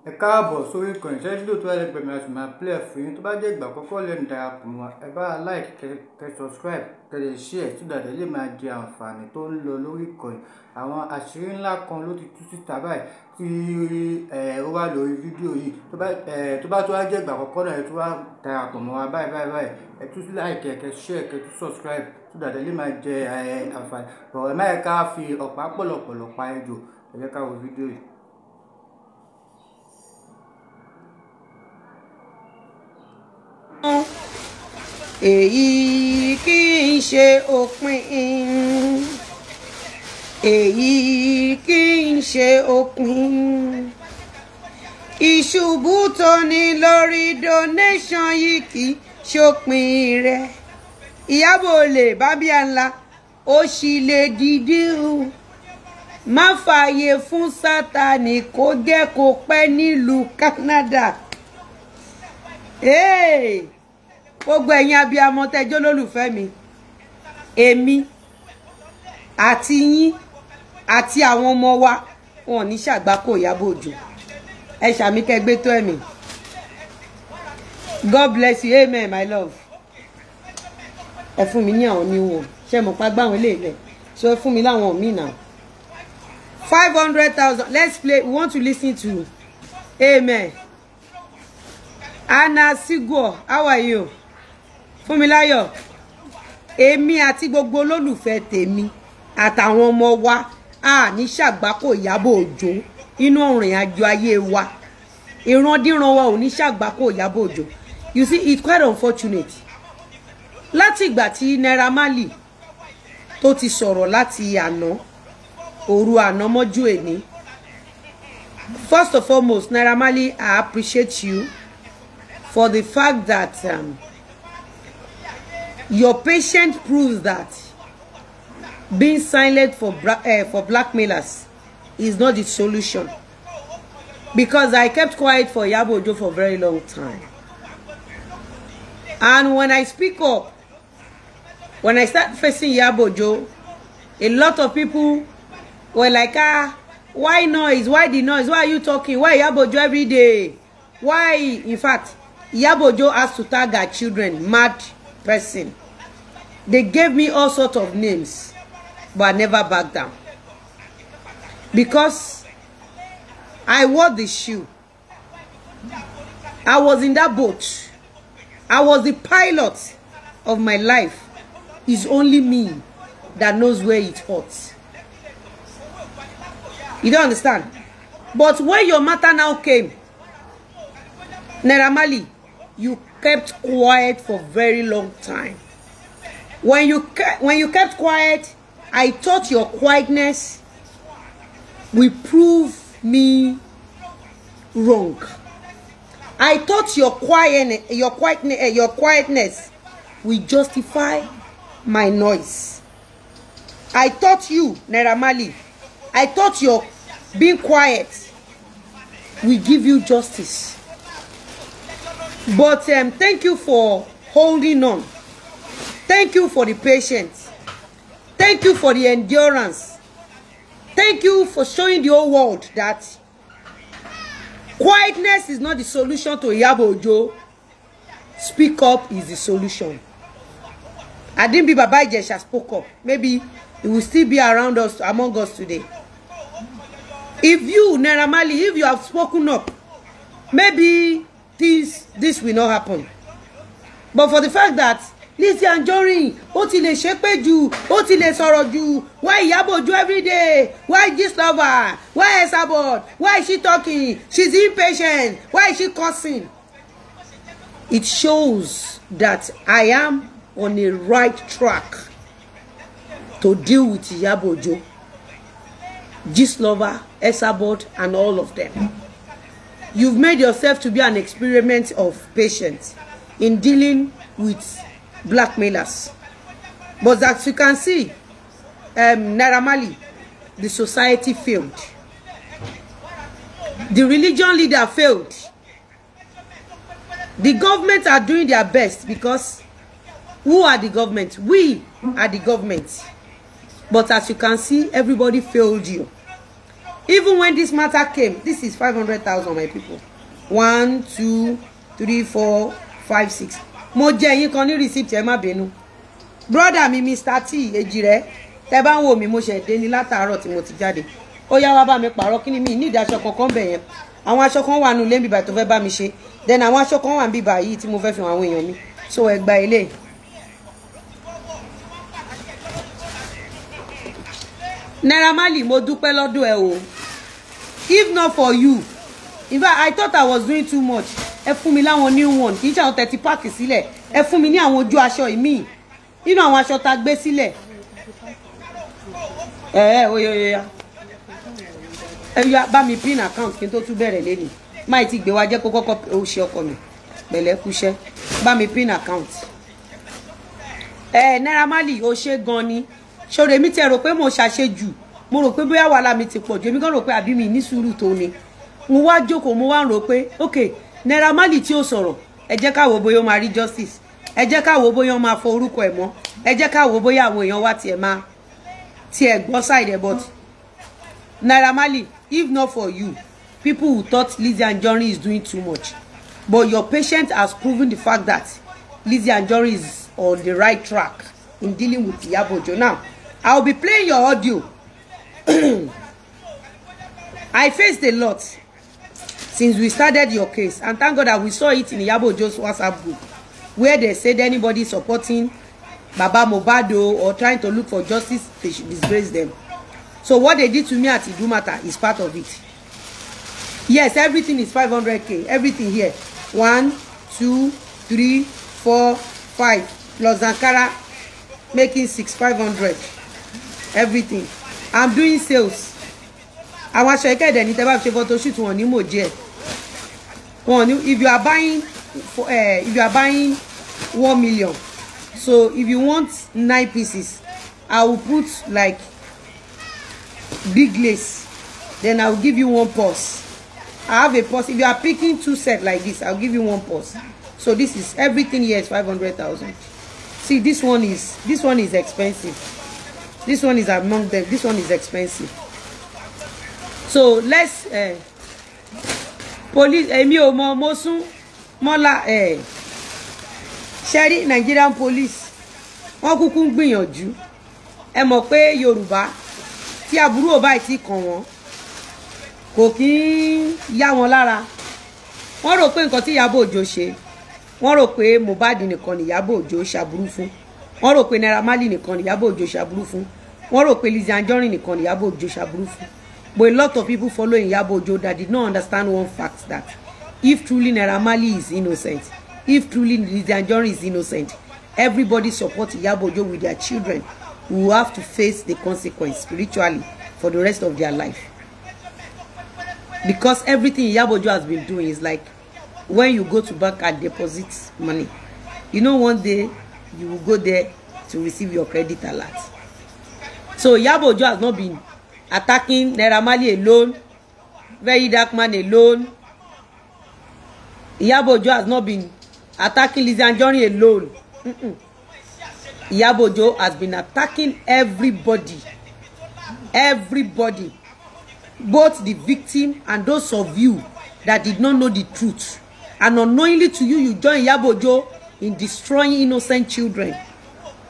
Ẹ káàbọ̀ sórí ìkànnì ṣẹ́jú tó wáyé gbẹ̀mí àti máa play fún yín tó bá jẹ́ ìgbà àkọ́kọ́ lẹ́nu darapọ̀ mọ́ ẹ bá like kẹ́ subscribe kẹ́ lè share tó dàdé lè máa jẹ àǹfààní tó ń lọ lórí ìkànnì. Àwọn àṣírí ńlá kan ló ti tú síta báyìí tí ó wà lórí fídíò yìí tó bá tó wá jẹ́ ìgbà àkọ́kọ́ náà ẹ tó wá darapọ̀ mọ́ wa báyìí ẹ tún like kẹ́ share kẹ́ tún subscribe tó dàdé lè máa jẹ àǹfààní. Bọ̀ ẹ má yẹ ká fi ọ̀pá pọ̀lọ̀pọ̀lọ̀ pa ejò. Ẹ jẹ́ ká wo fídíò yìí. Èyí kì í ṣe òpin, èyí kì í ṣe òpin, ìṣubú tó ní lórí donation yìí kì í ṣòpin rẹ̀. Ìyábọ̀ olè bábíà ńlá ó sì lè dìde o, má fààyè fún Sátánì kó jẹ́ kó pẹ́ nílùú Canada. Gbogbo ẹ̀yin abiyamọ tẹ́jọ́ lólùfẹ́ mi, èmi àti yín àti àwọn ọmọ wa wọn ní ṣàgbákò Ìyábọ̀ Òjó. Ẹ ṣàmì kẹgbẹ́ tó ẹ̀mí. God bless you, amen my love. Ẹ fún mi ní àwọn níwọ̀n ṣe mọ̀ pa gbáwọn ilé ilẹ̀ so ẹ fún mi láwọn míì náà. 500,000. Let's play. We want to listen to amen. Anna Sigwo, how are you? Fúnmiláyọ̀, èmi àti gbogbo olólùfẹ́ tèmi àtàwọn ọmọ wa a ní ṣàgbákò Ìyábọ̀ Òjó inú ọ̀rìn àjò ayé wa. Ìrandíran wa ò ní ṣàgbákò Ìyábọ̀ Òjó. You see, it's quite unfortunate. Láti ìgbà tí Naira Marley tó ti sọ̀rọ̀ láti àná, òru àná mọ́jú èní. First of all, Naira Marley, I appreciate you for the fact that your patience proves that being silent for blackmailers is not the solution. Because I kept quiet for Ìyábọ̀ Òjó for a very long time. And when I speak up, when I start facing Ìyábọ̀ Òjó, a lot of people were like, why noise? Why the noise? Why are you talking? Why Ìyábọ̀ Òjó every day? Why? In fact, Ìyábọ̀ Òjó has to tag her children, mad person. They gave me all sorts of names, but I never backed down. Because I wore the shoe. I was in that boat. I was the pilot of my life. It's only me that knows where it hurts. You don't understand? But when your matter now came, Naira Marley, you kept quiet for a very long time. When you kept quiet, I thought your quietness will prove me wrong. I thought your quietness will justify my noise. I thought you, Naira Marley, I thought your being quiet will give you justice. But thank you for holding on. Thank you for the patience. Thank you for the endurance. Thank you for showing the whole world that quietness is not the solution to Ìyábọ̀ Òjó. Speak up is the solution. I didn't be Baba Ijesha spoke up. Maybe he will still be around us, among us today. If you, Naira Marley, if you have spoken up, maybe this will not happen. But for the fact that Lizzy Anjorin, ó ti lè ṣépè jù, ó ti lè sọ̀rọ̀ jù, why Ìyábọ̀ Òjó every day? Why this lover? Why Esabod? Why is she talking? She's impatient. Why is she cursing? It shows that I am on a right track to deal with Ìyábọ̀ Òjó, this lover, Esabod, and all of them. You've made yourself to be an experiment of patience in dealing with blackmailers. But as you can see, Naira Marley, the society failed. The religion leader failed. The government are doing their best because who are the government? We are the government. But as you can see, everybody failed you. Even when this matter came, this is 500,000, my people. 1, 2, 3, 4, 5, 6. Mo jẹ yín kan ní receipt ẹ má bínú. Brother mi Mr. T Ejire, tẹ́ bá ń wò mí mo ṣe dé ní látàárọ̀ tí mo ti jáde. Ó yá wá bá mi pààrọ̀ kíni mi ní aṣọ kankan bẹ̀ yẹn. Àwọn aṣọ kan wà nù lé bíbá tó fẹ́ bá mi ṣe. Then àwọn aṣọ kan wà bíbá yìí tí mo fẹ́ fi àwọn èèyàn mi. So ẹ gba ilé. Naira Marley, mo dúpẹ́ lọ́dọ̀ ẹ o. If not for you, in fact, I thought I was doing too much. Ẹ fún mi láwọn new one. Kì í ṣe àwọn 30 pack sílẹ̀. Ẹ fún mi ní àwọn ojú aṣọ ìmí. Nínú àwọn aṣọ tá gbé sílẹ̀. Oya. Ẹ yá bá mi pin account kí n tó tún bẹ̀rẹ̀ lẹ́ni. Má ti gbé wá jẹ́ kó kọ́kọ́ ó ṣe ọkọ mi. Pẹ̀lẹ́ kúṣẹ́. Bá mi pin account. Naira Marley ó ṣe gan ni. Ṣore mi tẹ́ rò pé mo ṣàṣejù. Mo rò pé bóyá wàhálà mi ti pọ̀ jù. Èmi gan rò pé àbí mi ní sùúrù tó ni. Mo wá jókòó mo wá rò pé okay, Naira Marley tí ó sọ̀rọ̀. Ẹ jẹ́ ká wò bóyá ó máa rí justice. Ẹ jẹ́ ká wò bóyá ó máa fọ orúkọ ẹ̀ mọ́. Ẹ jẹ́ ká wò bóyá àwọn èèyàn wá tiẹ̀ gbọ́ side but Naira Marley, if not for you, people who thought Lizzy Anjorin is doing too much. But your patience has proven the fact that Lizzy Anjorin is on the right track in dealing with Iyabo Ojo. Now, I'll be playing your audio. I faced a lot since we started your case, and thank God that we saw it in Iyabo Ojo's WhatsApp group, where they said anybody supporting Baba Mohbad or trying to look for justice, they should disgrace them. So what they did to me at Idumata is part of it. Yes, everything is 500k. Everything here. 1, 2, 3, 4, 5. Plus Ankara making 500. Everything. I'm doing sales. I want to check it. Then photo shoot one emoji. If you are buying 1 million. So if you want 9 pieces, I will put like big lace. Then I will give you 1 purse. I have a purse. If you are picking 2 sets like this, I'll give you 1 purse. So this is everything here is 500,000. See, this one is expensive. This one is among them. This one is expensive. So let's police mosun mola Sherry Nigerian police. Wọ́n kúkú ń gbìyànjú. Ẹ mọ̀ pé Yorùbá tí aburú ò bá ti kàn wọ́n kò kí yá wọn lára. Wọ́n rò pé nǹkan tí Iyabo Ojo ṣe. Wọ́n rò pé Mohbad nìkan ni Iyabo Ojo ṣàbúrú fún. Wọ́n rò pé Naira Marley nìkan ni Iyabo Ojo ṣàbúrú fún. Wọ́n rò pé Lizzy Anjorin nìkan ni Iyabo Ojo ṣàbúrú fún. But a lot of people following Iyabo Ojo that did not understand one fact, that if truly Naira Marley is innocent, if truly Lizzy Anjorin is innocent, everybody supports Iyabo Ojo with their children who will have to face the consequence spiritually for the rest of their life. Because everything Iyabo Ojo has been doing is like when you go to bank and deposit money. You know, one day you will go there to receive your credit alert. So Iyabo Ojo has not been attacking Naira Marley alone, Very Dark Man alone. Iyabo Ojo has not been attacking Lizzy Anjorin alone. Iyabo Ojo has been attacking everybody. Everybody. Both the victim and those of you that did not know the truth. And unknowingly to you, you join Iyabo Ojo in destroying innocent children.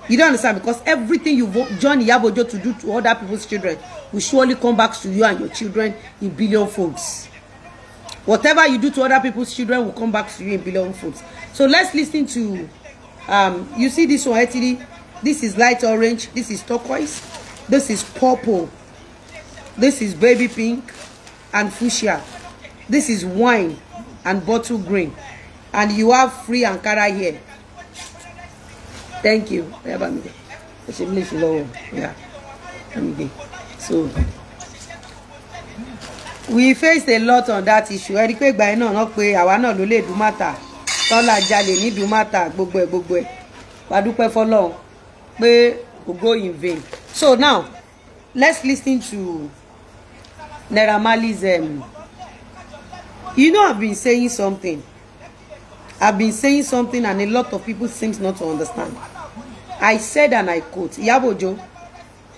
You don't understand? Because everything you join Iyabo Ojo to do to other people's children will surely come back to you and your children in billion folds. Whatever you do to other people's children will come back to you in billion folds. So let's listen to, you see this one, actually, this is light orange, this is turquoise, this is purple, this is baby pink and fuchsia, this is wine and bottle green, and you have free Ankara here. Thank you. Yeah. So we faced a lot on that issue. Ẹ rí pé ìgbà náà ná pé àwa náà ló lè Idumata. Tọ́lá jalè ní Idumata gbogbo ẹ̀. Wá dúpẹ́ f'Ọlọ́run pé kò go in vain. So now let's listen to Naira Marley's you know, I've been saying something. And a lot of people seems not to understand. I said, and I quote, Iyabo Ojo,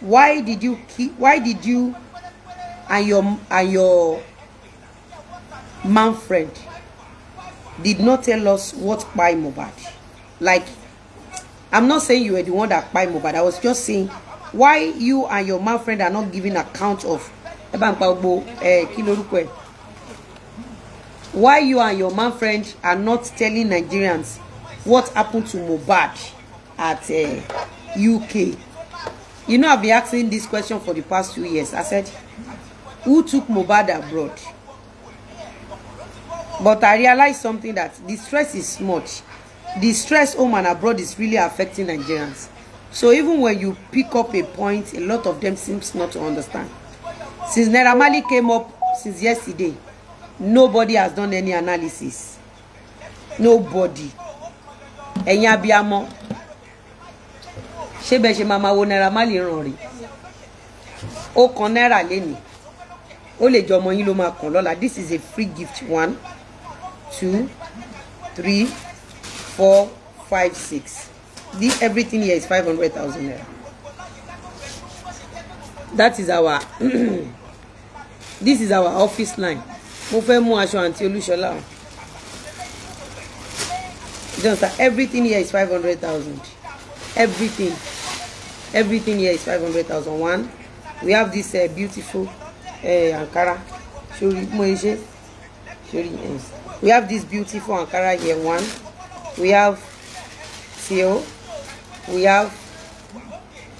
why did you and your man friend did not tell us what by Mohbad. Like, I'm not saying you were the one that by Mohbad. I was just saying why you and your man friend are not giving account of why you and your man friend are not telling Nigerians what happened to Mohbad at UK. You know, I've been asking this question for the past 2 years. I said, who took Mohbad abroad? But I realized something, that the stress is much. The stress home and abroad is really affecting Nigerians. So even when you pick up a point, a lot of them seems not to understand. Since Naira Marley came up since yesterday, nobody has done any analysis. Nobody. Ẹ̀yin abiyamọ. Ṣé bẹ́ ṣe mama wo Naira Marley ran rí. Ó kan Naira leni. Ó lè jọ ọmọ yín ló máa kàn lọ́la. This is a free gift. 1 2 3 4 5 6. Everything here is 500,000 naira. That is our this is our office line. Mo fẹ́ mú aṣọ àǹtí Olúṣọlá. Just everything here is 500,000. Everything here is 500,000. 1. We have this beautiful Ankara. We have this beautiful Ankara here. 1. We have teal. We have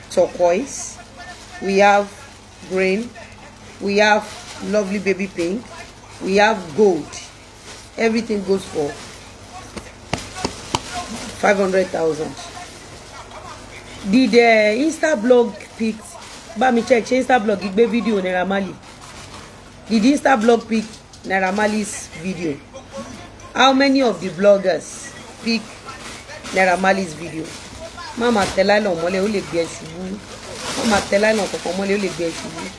turquoise. We have green. We have lovely baby pink. We have gold. Everything goes for 500,000. Did Insta blog pick? Ba mi check Insta blog igbe video Naira Marley. Did Insta blog pick Naira Marley's video? How many of the bloggers pick Naira Marley's video? Mama tell no mole o le gbe ṣubú. Mama tell no kokon mole o le gbe ṣubú.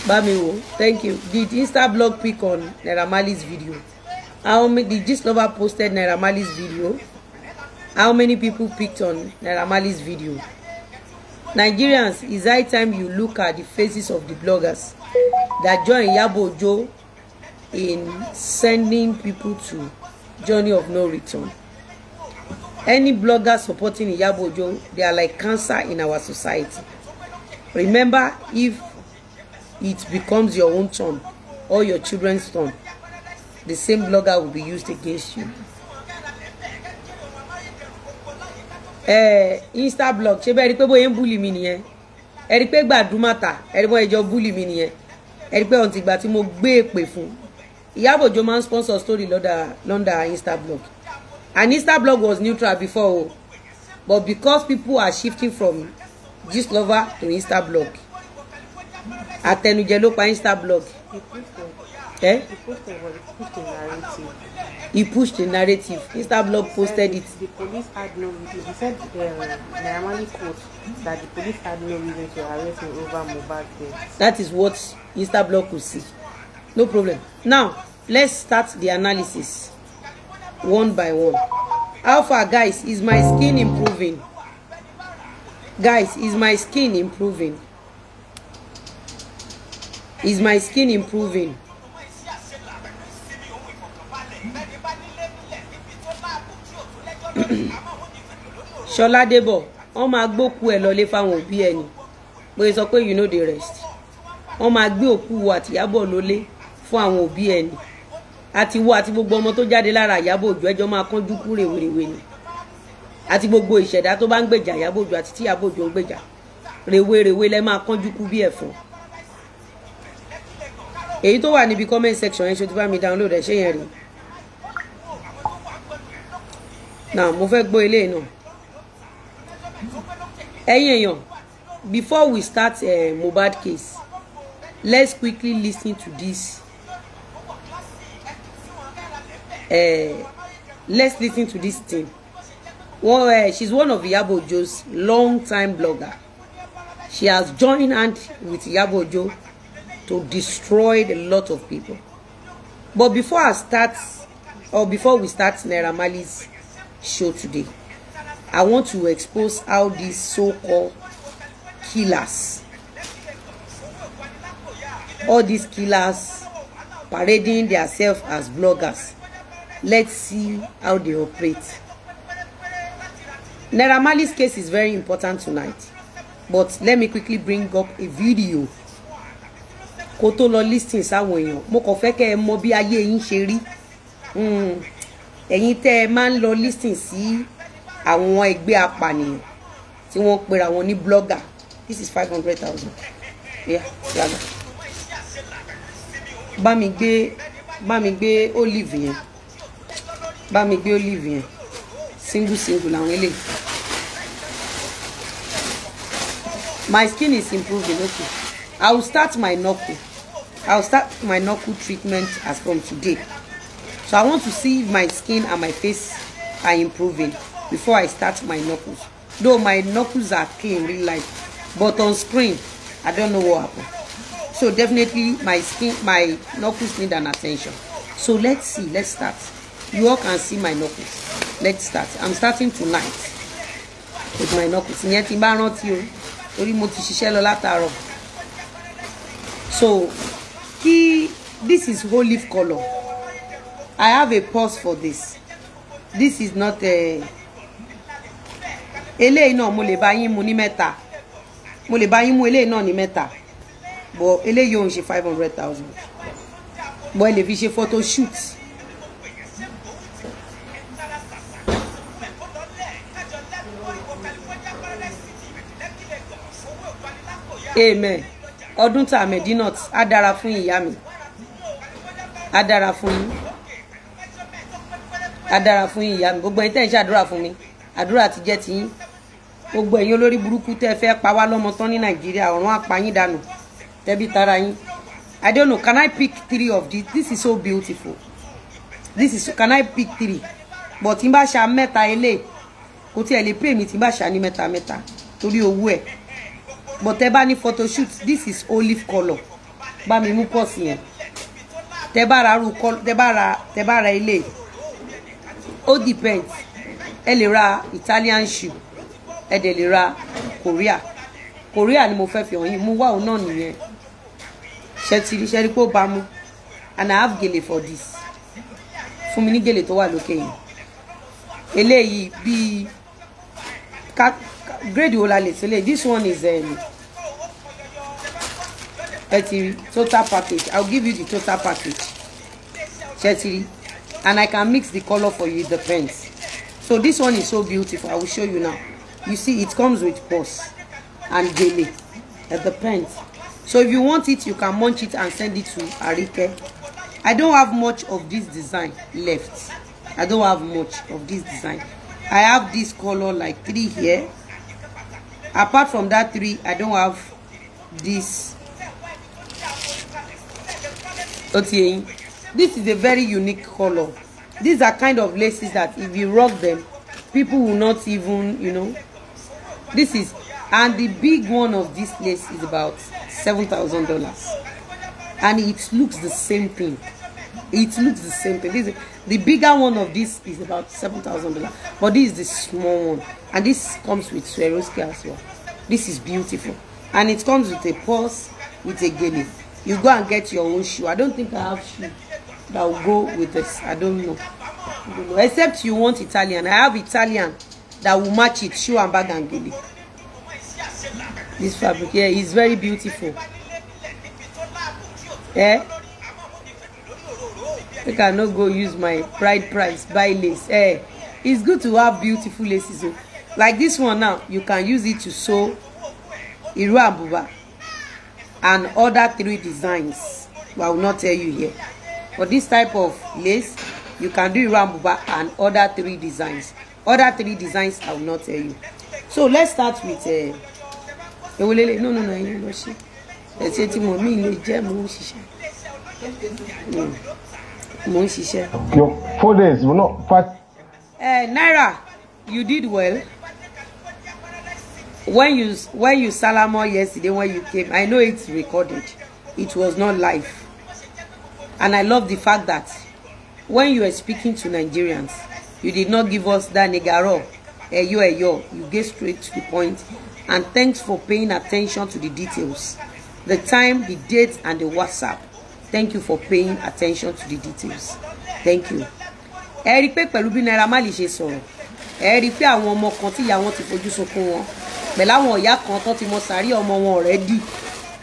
Bami wo, thank you. Did Insta blog pick on Naira Marley's video? How many did Gist Lover posted Naira Marley's video? How many people picked on Naira Marley's video? Nigerians, it's high time you look at the faces of the bloggers that join Iyabo Ojo in sending people to journey of no return. Any blogger supporting Iyabo Ojo, they are like cancer in our society. Remember, if it becomes your own turn or your children's turn, the same blogger will be used against you. Insta blog, ṣé bẹ́ẹ̀ rí pé bóyá ń bully mi nìyẹn. Ẹ rí pé gbàdúmàtà, ẹ rí bóyá ẹjọ́ bully mi nìyẹn. Ẹ rí pé ohun tí gbà tí mo gbé èpè fún. Iyabo Ojo man sponsor story London Insta blog. And Insta blog was neutral before, but because people are shifting from Gist Lover to Insta blog, Atenuje ló pa Insta blog. He pushed the narrative. Insta blog posted it. The police had no reason. He said Naira Marley quote that the police had no reason to arrest him over Mohbad's death. That is what Insta blog could see. No problem. Now, let's start the analysis one by one. How far, guys? Is my skin improving? Guys, is my skin improving? Is my skin improving? Shola Debo, wọ́n máa gbókú ẹ̀ lọlé fáwọn òbí ẹ̀ ni. Bó ṣe sọ pé you know the rest. Wọ́n máa gbé òkú wa àti Iyabo lọlé fún àwọn òbí ẹ̀ ni. Àti wo àti gbogbo ọmọ tó jáde lára Iyabo Ojo ẹjọ́ máa kánjú kú rèwerèwe ni. Àti gbogbo ìṣẹ̀dá tó bá ń gbèjà Iyabo Ojo àti tí Iyabo Ojo ń gbèjà. Rèwerèwe lẹ máa kánjú kú bí ẹ̀fọn. Èyí tó wà níbi comment section yẹn ṣó ti bá mi download ẹ̀ ṣé yẹn rí. Now, mo fẹ́ gbọ́ eléyìí náà. Ẹ̀yin èèyàn, before we start Mohbad case, let's quickly listen to this. Let's listen to this thing. She's one of Iyabo Ojo's long-time blogger. She has joined hands with Iyabo Ojo to destroy a lot of people. But before we start Naira Marley's show today, I want to expose how these so-called killers all these killers parading themselves as bloggers. Let's see how they operate. Naira Marley's case is very important tonight, but let me quickly bring up a video. Kó tó lọ listing sáwọn èèyàn, mo kàn fẹ́ kẹ́ ẹ mọ̀ bí ayé yín ṣe rí. Ẹ̀yin tẹ́ ẹ máa ń lọ listing sí àwọn ẹgbẹ́ apànìyàn tí wọ́n pera wọn ní blogger. This is 500,000. Yeah, yàrá. Bá mi gbé olive yẹn. Bá mi gbé olive yẹn. Single làwọn eléyìí. My skin is improving. Okay, I will start my knuckle. Treatment as from today. So I want to see if my skin and my face are improving before I start my knuckles. Though my knuckles are clean real life, but on screen I don't know what happened. So definitely my knuckles need an attention. So let's see. Let's start. You all can see my knuckles. Let's start. I'm starting tonight with my knuckles. Ìyẹn tí bá rántí o, torí mo ti ṣiṣẹ́ lọ látàárọ̀. So this is olive color. I have a pause for this. This is not a eléyìí náà mo lè bá yín mu ní mẹ́ta. Mo lè bá yín mu eléyìí náà ní mẹ́ta. But eléyìí ò ń ṣe 500,000. But ẹ lè fi ṣe photo shoot. Amen. Ọdún tá Medinot á dára fún ìyá mi. Á dára fún yín. Á dára fún ìyá mi. Gbogbo ẹ̀yin tẹ́ ń ṣàdúrà fún mi. Àdúrà ti jẹ́ ti yín. Gbogbo ẹ̀yin olórí burúkú tẹ́ fẹ́ pa wá lọ́mọ tán ní Nàìjíríà, ọ̀run á pa yín dànù. Tẹ́bí tara yín. I don't know, can I pick 3 of these? This is so beautiful. Can I pick 3? But tí n bá ṣa mẹ́ta eléyìí, kò tí ẹ lè pay mi tí n bá ṣa ní mẹ́ta torí owó ẹ̀. But tẹ́ bá ní photo shoot, this is olive color. Bá mi mú pọ̀ sí yẹn. Tẹ́ bá ra eléyìí. Ó depends. Ẹ lè ra Italian shoe. Ẹ dẹ̀ lè ra Korea ni mo fẹ́ fi hàn yín. Mo wá òun náà nìyẹn. Ṣẹ́rí pé ó bá mú. And I have gèlè for this. Fún mi ní gèlè tó wà lókè yìí. Eléyìí bí grade wo la lè ṣe. This one is total package. I'll give you the total package. Ṣẹ́rí. And I can mix the color for you, it depends. So this one is so beautiful. I will show you now. You see, it comes with purse and gele. It depends. So if you want it, you can munch it and send it to Arike. I don't have much of this design left. I don't have much of this design. I have this color like 3 here. Apart from that 3, I don't have this. Okay. This is a very unique color. These are kind of laces that if you rock them, people will not even, you know. This is, and the big one of this lace is about $7,000. And it looks the same thing. It looks the same thing. The bigger one of this is about $7,000. But this is the small one. And this comes with Swarovski as well. This is beautiful. And it comes with a purse, with a gele. You go and get your own shoe. I don't think I have shoe that will go with this. I don't know. Except you want Italian. I have Italian that will match it. Shoe and bag and gele. This fabric here is very beautiful. Eh? I cannot go use my bride price buy lace. Eh? It's good to have beautiful laces. Like this one now, you can use it to sew Iru and Buba and other 3 designs. But I will not tell you here. For this type of lace, you can do Iru and Buba and other 3 designs. Other 3 designs I will not tell you. So let's start with Your folders will not part. Naira, you did well. When you salamo yesterday when you came, I know it's recorded. It was not live. And I love the fact that when you were speaking to Nigerians, you did not give us that negaro, eyo. You get straight to the point. And thanks for paying attention to the details. the time, the date, and the WhatsApp. Thank you for paying attention to the details. Thank you. Ẹ rí pé pẹ̀lú bí Naira Marley ṣe sọ̀rọ̀. Ẹ rí pé àwọn ọmọ kan tí ìyá wọn ti fojú sunkún wọn. Pẹ̀lú àwọn ìyá kan tó ti mọ sàárì ọmọ wọn already.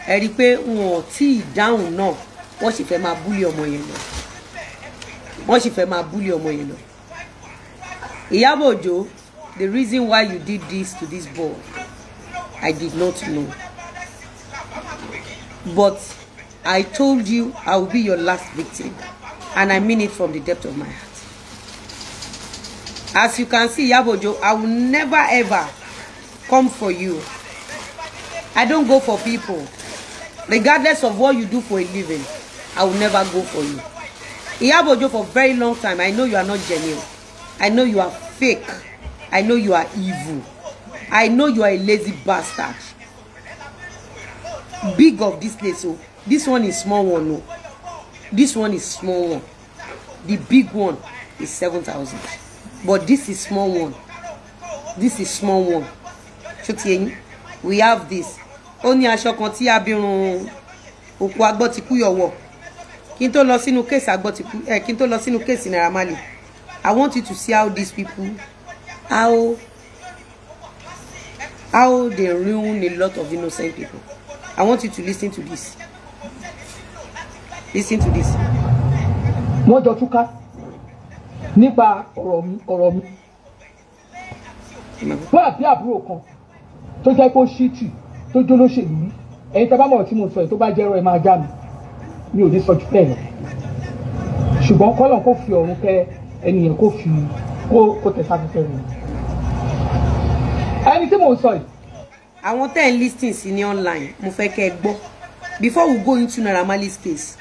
Ẹ rí pé wọn tí dáhùn náà wọ́n sì fẹ́ máa búlì ọmọ yẹn lọ. Wọ́n sì fẹ́ máa búlì ọmọ yẹn lọ. Iyabo Ojo, the reason why you did this to this boy, I did not know. But I told you I will be your last victim. And I mean it from the depth of my heart. As you can see, Iyabo Ojo, I will never ever come for you. I don't go for people. Regardless of what you do for a living, I will never go for you. Iyabo Ojo, for a very long time, I know you are not genuine. I know you are fake. I know you are evil. I know you are a lazy bastard. Big of this place, so this one is small one, no. This one is small one. The big one is 7,000. But this is small one. This is small one. We have this. Only aṣọ kan tí abirun òkú agbọ́ ti kú yọ̀wọ̀. Kí n tó lọ sínú case agbọ́ ti kú. Kí n tó lọ sínú case Naira Marley. I want you to see how these people, how they ruin a lot of innocent people. I want you to listen to this. Listen to this. Wọ́n jọ túká nípa ọ̀rọ̀ mi. Wọ́n àbí àbúrò kan tó jẹ́ pé ó ṣíìtì tó jó lóṣèlú rí. Ẹ̀yin tá bá mọ̀ tí mo sọ yìí tó bá jẹ́rọ ẹ máa já mi. Mi ò ní sọ jù bẹ́ẹ̀ lọ. Ṣùgbọ́n kọ́lọ̀ kó fi ọ̀run kẹ́ ẹnìyẹn kó fi kó tẹ̀sáfẹ́fẹ́ rẹ̀. Ẹni tí mo sọ yìí. Àwọn tẹ́ ń listen sí ní online, mo fẹ́ kẹ́ ẹ gbọ́. Before we go into Naira Marley's case,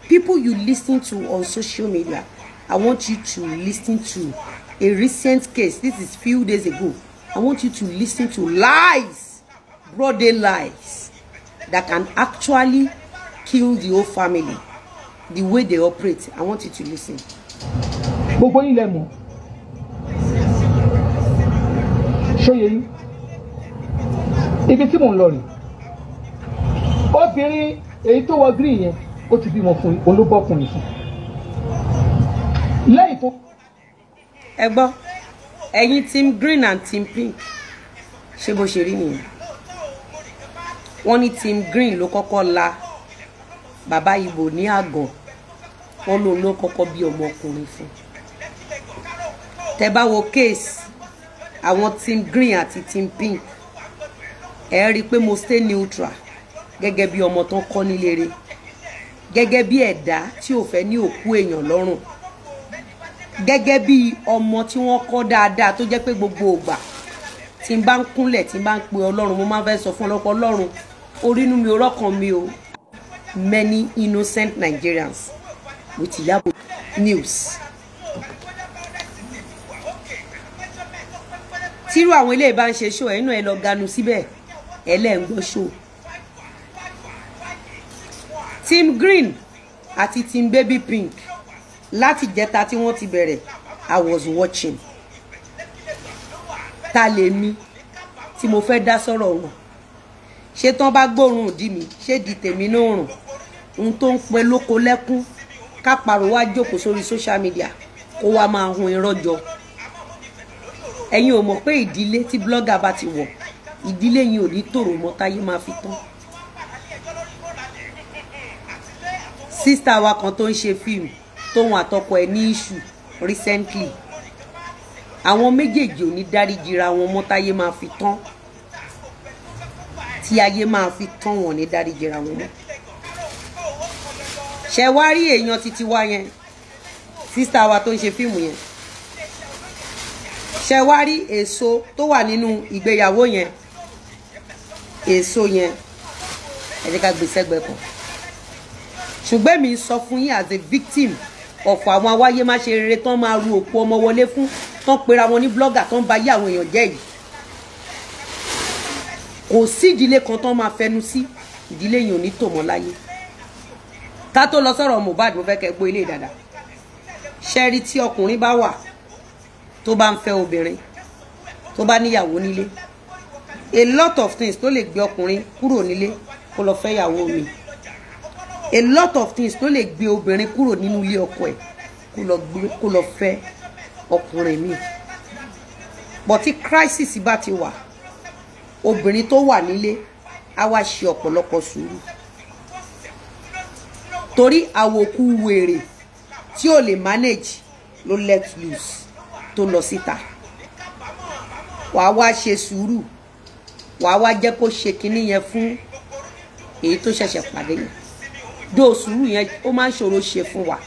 people you listen to on social media, I want you to listen to a recent case. This is few days ago. I want you to listen to lies, broad day lies, that can actually kill the whole family. The way they operate, I want you to listen. Gbogbo yín lẹ mọ̀. Ṣóyè yín. Ibi tí mò ń lọ rè. Obìnrin èyí tó wọ green yẹn ó ti bímọ fún olúbọkùnrin fún. Lẹ́yìn tó. Ẹ gbọ́, ẹ̀yin team green and team pink. Ṣé bó ṣe rí nìyẹn? Wọ́n ní team green ló kọ́kọ́ la bàbá Ìgbò ní àgàn. Wọ́n ló kọ́kọ́ bí ọmọkùnrin fún. Tẹ́ bá wo case àwọn team green àti team pink, ẹ rí pé mo stay neutral gẹ́gẹ́ bí ọmọ tán kọ́ nílé rẹ̀, gẹ́gẹ́ bí ẹ̀dá tí ò fẹ́ ní òkú èèyàn lọ́rùn, gẹ́gẹ́ bí ọmọ tí wọ́n kọ́ dáadáa tó jẹ́ pé gbogbo ìgbà tí n bá ń kúnlẹ̀ tí n bá ń pe Ọlọ́run, mo máa fẹ́ sọ fún Ọlọ́run, orí inú mi orọ́kàn mi o. Many innocent Nigerians with Iyabo news. Tírú àwọn ilé ìbá ń ṣe show ẹ̀yìn náà ẹ lọ ganu síbẹ̀ ẹ lẹ́ ń gbọ́ show. Team green àti team baby pink láti jẹta tí wọ́n ti bẹ̀rẹ̀, I was watching. Ta lè mi tí mo fẹ́ dá sọ̀rọ̀ wọn. Ṣé tán bá gbóòórùn òdì mi, ṣé di tèmi náà rùn? Ohun tó ń pẹ́ lóko lẹ́kún ká pàrọ̀ wá jókòó sórí social media kó wá máa hun irọ́ jọ. Ẹ̀yin ò mọ̀ pé ìdílé tí blogger bá ti wọ̀, ìdílé yín ò ní tòrò mọ́ táyé máa fi tán. Sister wa kan tó ń ṣe fíìmù tóun àtọkọ ẹ̀ ní issue recently, àwọn méjèèjì ò ní dáríjìra wọn mọ́ táyé máa fi tán. Tí ayé máa fi tán wọn ní dáríjìra wọn mọ́. Ṣé wá rí èèyàn títí wá yẹn, sister wa tó ń ṣe fíìmù yẹn, ṣé wá rí èso tó wà nínú ìgbéyàwó yẹn, èso yẹn ẹ jẹ́ ká gbé sẹ́gbẹ̀ẹ́ kan. Ṣùgbọ́n mi sọ fún yín as a victim of àwọn awáyé má ṣe rere tán máa ru òkú ọmọ wọlé fún, tán pera wọn ní blogger tán bá yí àwọn èèyàn jẹ́ yìí. Kò sí ìdílé kan tán máa fẹnu sí, ìdílé yìí ò ní tò mọ́ láyé. Ká tó lọ sọ̀rọ̀ Mohbad, mo fẹ́ kẹ́ gbọ́ ilé dáadáa. Ṣé rí tí ọkùnrin bá wà tó bá ń fẹ́ obìnrin tó bá níyàwó nílé, a lot of things tó lè gbé ọkùnrin kúrò nílé kó lọ fẹ́ ìyàwó mi. A lot of things ló lè gbé obìnrin kúrò nínú ilé ọkọ ẹ̀ kó lọ fẹ́ ọkùnrin mi. But tí crisis bá ti wà, obìnrin tó wà nílé á wá ṣe ọ̀pọ̀lọpọ̀ sùúrù. Torí àwòkú wèrè tí ò lè manage ló let loose tó lọ síta. Wàá wá ṣe sùúrù, wàá wá jẹ́ kó ṣe kinní yẹn fún èyí tó ṣẹ̀ṣẹ̀ pàdé yẹn. Dó sùúrù yẹn ó máa ń ṣòro ṣe fún wa.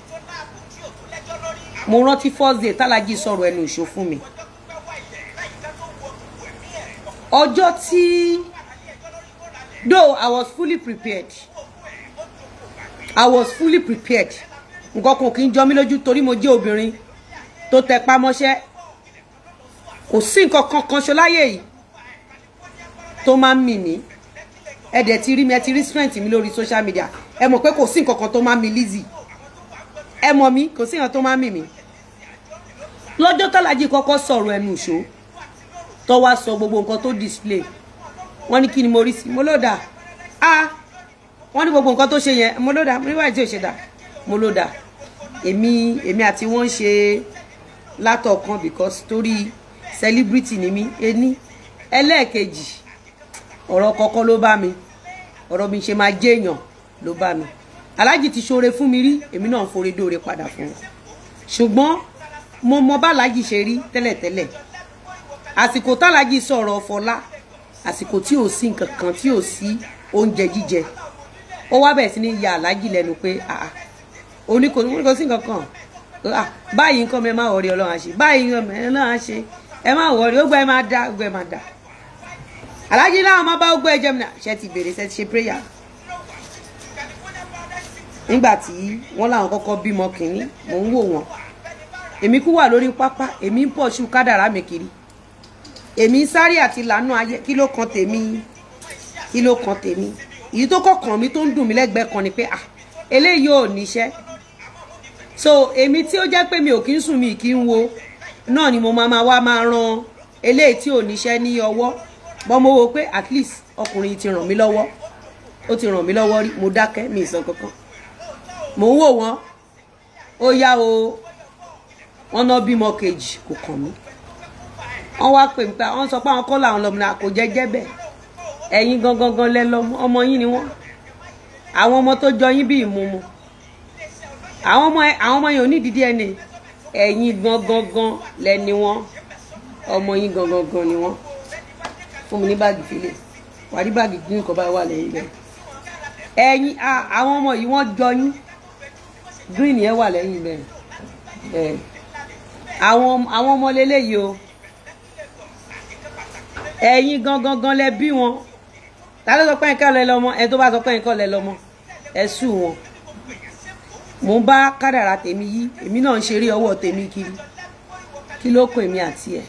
Mo rántí first day tálájì sọ̀rọ̀ ẹnu ìṣó fún mi. Ọjọ́ tí though I was fully prepared. Nǹkan kan kì í jọ mí lójú torí mo jẹ́ obìnrin tó tẹpá mọ́ṣẹ́. Kò sí nǹkan kan ṣo láyé yìí tó máa ń mì mí. Ẹ dẹ̀ ti rí mi, ẹ ti rí strength mi lórí social media. Ẹ mọ̀ pé kò sí nǹkan kan tó máa ń mi Lizzy. Ẹ mọ̀ mi, kò sí nǹkan tó máa ń mì mí. Lọ́jọ́ tálájì kọ́kọ́ sọ̀rọ̀ ẹnu ìṣó tó wá sọ gbogbo nǹkan tó display. Wọ́n ní kí ni mo rí sí? Mo ló dà. Wọ́n ní gbogbo nǹkan tó ṣe yẹn, mo ló dà. Mo ní wáyé tí ò ṣe dà. Mo ló dà. Èmi àti wọ́n ṣe látọ̀kan because torí celebrity ni mí. Ení ẹlẹ́ẹ̀kejì ọ̀rọ̀ kọ́kọ́ ló bá mi. Ọ̀rọ̀ mi ṣe máa jẹ́ èèyàn ló bá mi. Aláàjì ti ṣoore fún mi rí, èmi náà ń forí dóore padà fún wọn. Ṣùgbọ́n mo mọ bá Aláàjì ṣe rí tẹ́lẹ̀tẹ́lẹ̀. Àsìkò tálájì sọ̀rọ̀ Fọlá, àsìkò tí ò sí nǹkan kan, tí ò sí oúnjẹ jíjẹ. Ó wá bẹ̀rẹ̀ sí ní ya Aláàjì lẹ́nu pé oníkò sí nǹkan kan. Báyìí nǹkan mi ẹ má wọrí Ọlọ́run á ṣe. Báyìí nǹkan mi Ọlọ́run á ṣe. Ẹ má wọrí, ó gbọ́ ẹ máa dá, ó gbọ́ ẹ máa dá. Aláàjì náà máa bá ó gbọ́ ẹ jẹ́ mi náà. Ṣé ti bèrè, ṣé ti ṣe prayer? Nígbà tí wọ́n láwọn kọ́kọ́ bímọ kìíní, mò ń wò wọ́n. Èmi kú wà lórí pápá, èmi ń pọ̀ ṣú kádàrá mi kiri. Èmi ń sáré àti lànà ayé, kí ló kan tèmi? Èyí tó kọ̀ọ̀kan mi tó ń dùn mí lẹ́gbẹ̀ẹ́ kan ni pé eléyìí ò níṣẹ́. So èmi tí ó jẹ́ pé mi ò kí ń sùn, mi kì í wo náà ni mo máa wá máa ran eléyìí tí ò níṣẹ́ ní ọwọ́. Bọ́ mo wò pé at least ọkùnrin ti ràn mí lọ́wọ́. Ó ti ràn mí lọ́wọ́ rí, mo dákẹ́, mi ì sọ kankan. Mo ń wò wọ́n, ó yá o, wọ́n náà bímọ kejì kò kàn mí. Wọ́n wá pè mí pé wọ́n sọ pé àwọn kọ́ làwọn lọ́mọ náà kò jẹ́jẹ́ bẹ́ẹ̀. Ẹ̀yin gangan lẹ lọ́mọ, ọmọ yín ni wọ́n. Àwọn ọmọ tó jọ yín bí ìmúmu. Àwọn ọmọ yẹn ò ní dídí ẹni. Ẹ̀yin gangan lẹ ni wọ́n. Ọmọ yín gangan ni wọ́n. Fún mi ní báàgì fílẹ̀. Wà rí báàgì green kan báyìí wà lẹ́yìn bẹ́ẹ̀. Ẹ̀yin àwọn ọmọ yìí wọ́n jọ yín. Green yẹn wà lẹ́yìn bẹ́ẹ̀. Àwọn ọmọ lélẹ́yìí o. Ẹ̀yin gangan lẹ bí wọn. Ta ló sọ pé nǹkan lẹ lọ́mọ? Ẹ tó bá sọ pé nǹkan lẹ lọ́mọ, ẹ sú wọn. Mo ń bá kádàrá tèmi yí, èmi náà ń ṣeré ọwọ́ tèmi kiri. Kí ló kó èmi àti ẹ̀?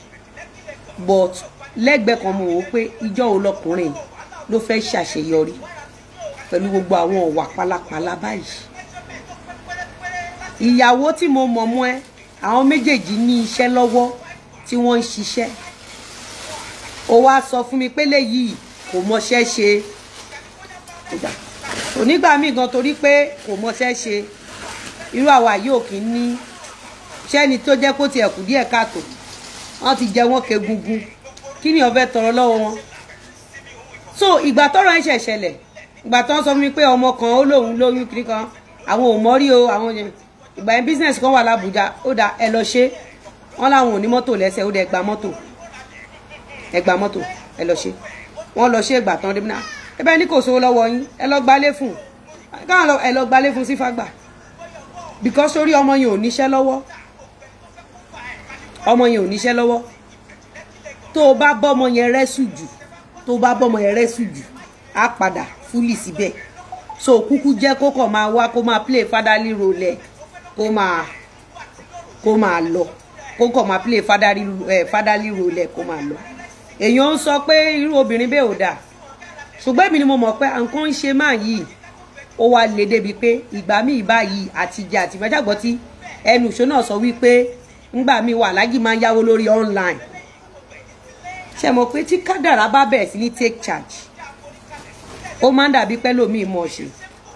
But lẹ́gbẹ̀ẹ́ kan mo wò pé ìjọ wo lọkùnrin ló fẹ́ ṣàṣeyọrí pẹ̀lú gbogbo àwọn ọ̀wà pálapàla báyìí. Ìyàwó tí mo mọ̀ mọ́ ẹ, àwọn méjèèjì ní iṣẹ́ lọ́wọ́ tí wọ́n ń ṣiṣẹ́. Ó wá sọ fún mi pé léyìí kò mọṣẹ́ ṣe. Onígbà míì gan torí pé kò mọṣẹ́ ṣe, irú àwa yìí ò kí ní ṣẹ́ni tó jẹ́ kó tiẹ̀ kù díẹ̀ káàtó. Wọ́n ti jẹ wọ́n kegungun. Kí ni ó fẹ́ tọrọ lọ́wọ́ wọn? So ìgbà tọ́rọ̀ ẹ̀ ṣẹ̀ ṣẹlẹ̀, ìgbà tó ń sọ fún mi pé ọmọ kan ó lóun lóyún kiri kan, àwọn ò mọ̀ rí o, àwọn yẹn. Ìgbà yẹn business kan wà l'Abuja, ó dá ẹ lọ ṣe. Wọ́n láwọn ò ní mọ́tò lẹ́sẹ̀, ó dẹ̀ gba mọ́tò. Ẹ gba mọ́tò, ẹ lọ ṣe. Wọ́n lọ ṣe ìgbà tán dé náà. Ẹ bẹ́ẹ̀ ní kò sówó lọ́wọ́ yín, ẹ lọ gbalé fún. Káwọn ẹ lọ gbalé fún sí Fágbà. Because orí ọmọ yẹn ò níṣẹ́ lọ́wọ́. Ọmọ yẹn ò níṣẹ́ lọ́wọ́. Tó bá bọ́mọ yẹn rẹ́sù jù, á padà fúlì síbẹ̀. So kúkú jẹ́ kó kàn máa wá kó máa play fatherly role, kó máa lọ. Kó kàn máa play fatherly role, kó máa lọ. Èèyàn ń sọ pé irú obìnrin bẹ́ẹ̀ ò dáa. Ṣùgbọ́n èmi ni mo mọ̀ pé nǹkan ń ṣe máa yìí. Ó wá lè débi pé ìgbà míì báyìí àtijọ́ àti ìfẹ́jàgbọ́ tí ẹnu ìṣó náà sọ wípé ńgbà míì wà Aláàjì máa ń yáwó lórí online. Ṣé mọ̀ pé tí kádàrá bá bẹ̀rẹ̀ sí ní take charge, ó máa ń dàbí pé lómi mọ̀ ṣe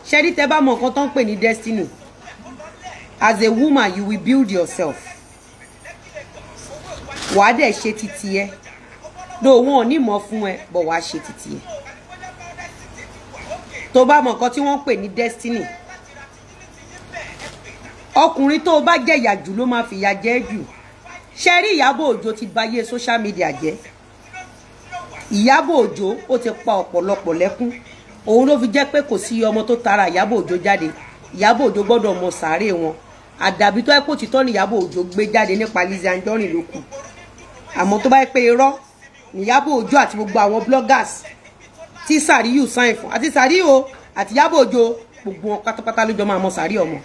ṣẹ́rí tẹ́ bá mọ nǹkan tó ń pè ní destiny as a woman you will build yourself wàá dẹ̀ ṣe títí ẹ ló wọn ò ní mọ̀ fún ẹ bọ̀ wàá ṣe títí ẹ tó bá mọ nǹkan tí wọ́n ń pè ní destiny ọkùnrin tó bá jẹ̀yà jù ló máa fìyà jẹ jù ṣẹ́rí Ìyábọ̀ Òjó ti báyé social media jẹ́ Ìyábọ̀ Òjó ó ti pa ọ̀pọ̀lọpọ̀ lẹ́kún òun ló fi jẹ́ pé kò sí ọmọ tó tara Ìyábọ̀ Òjó jáde Ìyábọ̀ Òjó gbọ́dọ̀ mọ sàárè wọn àdàbí tó ẹ́ pò títọ́ ní Ìyábọ̀ Òjó gbé jáde nípa Lizzy Anjorin ló kù àmọ́ tó bá yẹ pé irọ́ ní Ìyábọ̀ Òjó àti gbogbo àwọn bloggers tí Sàríyù sáìn fún àti Sàríyù àti Ìyábọ̀ Òjó gbogbo wọn pátápátá ló jọ máa mọ sàárè ọmọ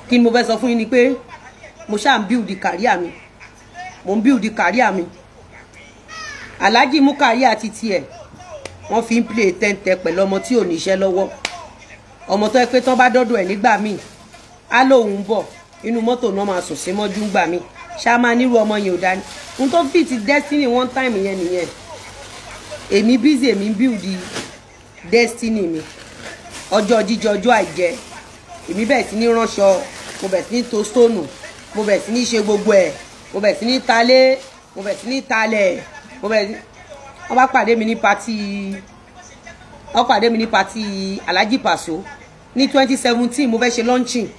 kí ni mo fẹ́ sọ fún yín ni pé mo ṣáà ń build career mi mo ń build career mi Alhaji mú career àti tiẹ̀ wọ́n fi ń play tẹ́ntẹ́ pẹ̀lú ọmọ tí ò níṣẹ́ lọ́wọ́ ọmọ tó yẹ pé tán bá dọ́dọ̀ ẹ̀ nígbà míì á lóun bọ̀ inú mọ́tò náà máa sùn sí mọ́jú ńgbà míì ṣá máa nírú ọmọ yẹn ò dání n tó fit destiny one time yẹn nìyẹn èmi busy èmi build destiny mi ọjọ́ jíjẹ ọjọ́ àìjẹ èmi bẹ̀rẹ̀ sí ní ránṣọ mo bẹ̀rẹ̀ sí ní to stone mo bẹ̀rẹ̀ sí ní ṣe gbogbo ẹ̀ mo bẹ̀rẹ̀ sí ní talé mo bẹ̀rẹ̀ sí ní talẹ̀ mo bẹ̀rẹ̀ sí wọ́n bá pàdé mi ní pati Alhaji Paso ní 2017 mo fẹ́ ṣe launching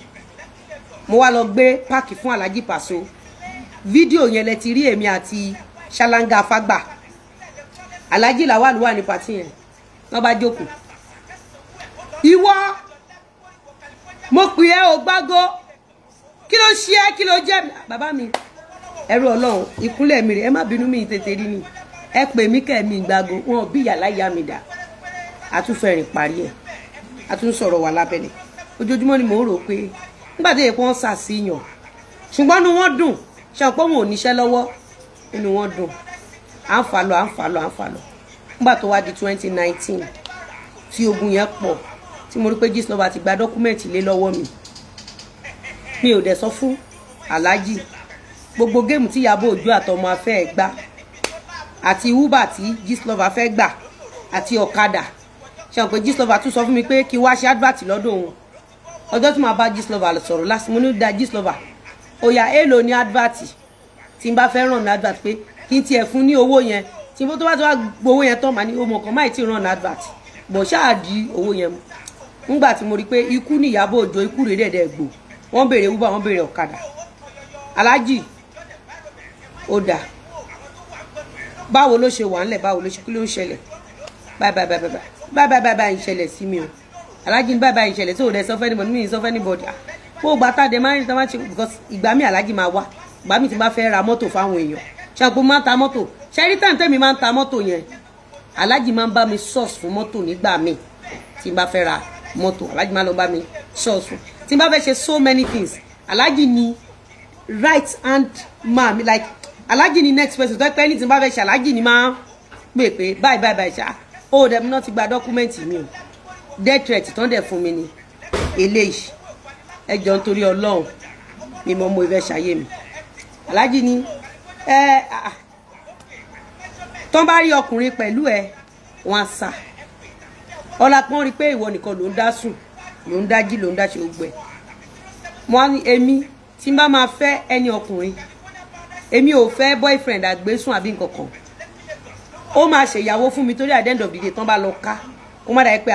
mo wá lọ gbé páàkì fún Alhaji Paso fídíò yẹn lẹ ti rí èmi àti Ṣáláńgá Fágbà Alhaji Lawal wà ní pati yẹn wọ́n bá jókòó ìwọ mo pè ẹ́ ò gbágó kí ló ṣe é kí ló jẹ́ bàbá mi ẹrú Ọlọ́run ìkúnlẹ̀ mi rè ẹ má bínú mi tètè rí ni ẹ pè mí kẹ́ mi ìgbàgo wọn bí yàrá ìyá mi dà àtúnfẹ̀rìn parí ẹ̀ àtún sọ̀rọ̀ wà lábẹ́lẹ̀ ojoojúmọ́ ni mò ń rò pé nígbà tó yẹ kí wọ́n ṣàṣìyàn ṣùgbọ́n inú wọn dùn ṣe ọ̀pọ̀ wọn ò níṣẹ́ lọ́wọ́ inú wọn dùn à ń fà lọ nígbà tó wá di 2019 tí ogun yẹn pọ̀ tí mo rí pé Gistlover ti gba dọ́kúmẹ̀ntì lé lọ́wọ́ mi ò dẹ̀ sọ fún Alhaji gbogbo géèmù tí Ìyábọ̀ Òjó àtọmọ afẹ́ ẹ̀ gbá àti Uber tí Gistlover fẹ́ gbà àti ọ̀kadà ṣe hàn pé Gistlover tún sọ fún mi pé kí wá ṣe advert lọ́dọ̀ òun ọjọ́ tí màá bá Gistlover sọ̀rọ̀ lásìkò mo ní da Gistlover òyà èèlò ní advert tí n bá fẹ́ ràn ní advert pé kí n tiẹ̀ fún ní owó yẹn tí n tó bá gbowó yẹn tán màá ní ọmọ kan máì tí ràn ní advert bọ̀ ṣáà di owó yẹn mu ńgbà tí mo rí pé ikú ní Ìyábọ̀ Òjó ikú rèé dẹ̀dẹ̀ gbò wọ́n béèrè Uber wọ́n béèrè ọ̀kadà Alhaji ó dà báwo ló ṣe wà ńlẹ̀ báwo ló ṣe kí ló ń ṣẹlẹ̀ báyìí ìṣẹ̀lẹ̀ sí mi o Alhaji ní báyìí ìṣẹ̀lẹ̀ tí ò dẹ̀ sọ fẹ́ anybody mi ì sọ fẹ́ anybody kó gbà tá a dẹ̀ máa ń tán ṣe because ìgbà mi Alhaji máa wá ìgbà mi ti bá fẹ́ ra mọ́tò fáwọn èèyàn ṣàpò máa ń ta mọ́tò ṣẹ́rí tàǹtẹ́ mi máa ń ta mọ́tò yẹn Alhaji máa ń bá mi source fún mọ́tò nígbà mi tí n bá fẹ́ ra mọ́tò Alhaji máa lọ bá mi source fún tí n bá fẹ́ ṣe so many things Alhaji ni right hand man like Alhaji ni next person tó ẹ pé ní tí n bá fẹ́ ṣe Alhaji ni máa pè pé báyìí ṣá ó dẹ̀ mi náà ti gba dọ́kúmẹ́ǹtì mi o death threat tán dẹ̀ fún mi ni eléyìí ẹ jọ nítorí Ọlọ́run ni mo mọ ìfẹ́ ṣayé mi Alhaji ni tán bá rí ọkùnrin pẹ̀lú ẹ wọn sá ọlápọ́n rí pé ìwọ nìkan ló ń dá sùn ló ń dá jí ló ń dá ṣe gbogbo ẹ̀ wọ́n ní èmi tí n bá máa fẹ́ ẹni ọkùnrin èmi ò fẹ́ boyfriend àgbésùn àbí nǹkan kan ó máa ṣèyàwó fún mi torí at the end of the day tán bá lọ ká ó má dàí pé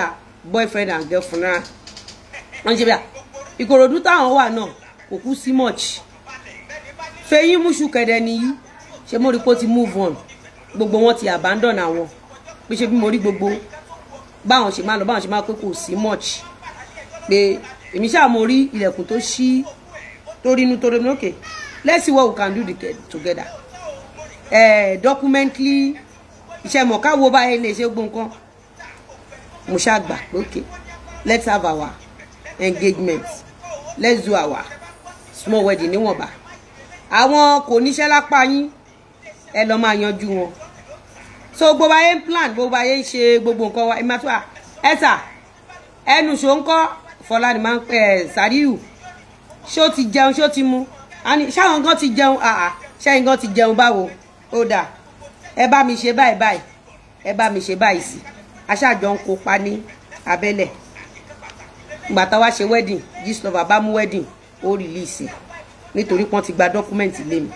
boyfriend and girlfriend náà wọ́n ṣe bí Ìkòròdú táwọn wà náà kò kú sí much Fẹ́yìn Múṣù kẹ̀dẹ̀ nìyí ṣe mo rí pé ó ti move on gbogbo wọn ti abandon àwọn bí ṣe bí mo rí gbogbo báwọn ṣe máa lọ báwọn ṣe máa pé kò sí much pé èmi ṣáà mo rí ilẹ̀kùn tó ṣí tó rínú tó rínú okay let's see what we can do together documentally iṣẹ́ mọ̀ káwo báyìí lè ṣe gbogbo nǹkan mo ṣáà gbà pé okay let's have our engagement let's do our small wedding níwọ̀nba àwọn kò níṣẹ́ lápá yín ẹ lọ máa yanjú wọn so gbogbo ayé ń plan gbogbo ayé ń ṣe gbogbo nǹkan wa ìmọ̀ tó wà ẹ̀sà ẹnu ṣò ń kọ́ Fọlá ni máa ń pẹ́ Sàríyù ṣó ti jẹun ṣó ti mu ṣáwọn nǹkan ti jẹun ṣẹ́yìn nǹkan ti jẹun báwo ó dà ẹ bá mi ṣe báyìí ẹ bá mi ṣe báyìí sí aṣáájọ ń kópa ní abẹ́lẹ̀ ìgbà tá wá ṣe wedding Gistlover bá mú wedding ó release nítorí pọ́n ti gba document lé mi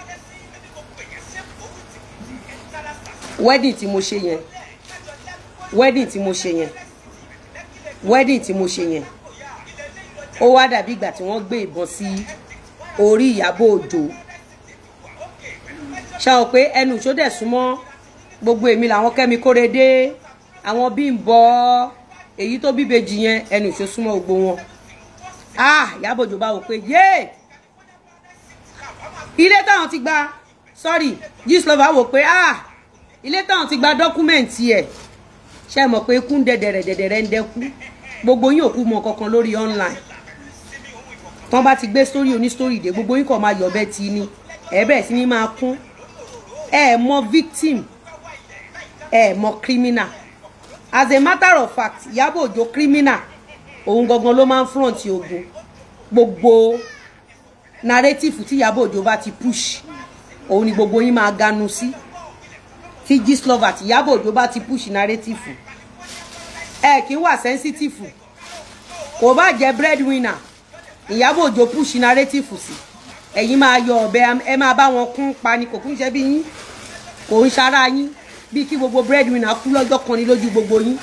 wedding tí mo ṣe yẹn ó wá dàbí ìgbà tí wọ́n gbé ìbọn sí orí Ìyábọ̀ Òjó ṣá o pé ẹnu ìṣó dẹ̀ súnmọ́ gbogbo èmi làwọn Kẹ́mi Kórèdé àwọn Bímbọ́ èyí tó bíbejì yẹn ẹnu ìṣó súnmọ́ gbogbo wọn Ìyábọ̀ Òjó bá wò pé yé ilé táwọn ti gba Gistlover wò pé ilé táwọn ti gba dọ́kúmẹ̀ntì ẹ̀ ṣe mọ̀ pé kún dẹ̀dẹ̀rẹ̀ ń dẹ́kú gbogbo yín òkú mọ kankan lórí online tán bá ti gbé story oní story dé gbogbo yín kàn máa yọ̀bẹ tí ní ẹ̀bẹ̀ sí ní máa kún mọ victim mọ criminal as a matter of fact Ìyábọ̀ Òjó criminal òun gangan ló máa ń front ogun gbogbo narrative tí Ìyábọ̀ Òjó bá ti push òun ni gbogbo yín máa ganu sí tí Gistlover tí Ìyábọ̀ Òjó bá ti push narrative kì í wà sensitive kò bá jẹ́ breadwinner Ìyábọ̀ Òjó push narrative sí ẹ̀yin máa yọ ọ̀bẹ ẹ máa bá wọn kún pa ni kò kún ṣe bí yín kò ń ṣara yín bí kí gbogbo breadwinner kú lọ́jọ́ kan ní lójú gbogbo yín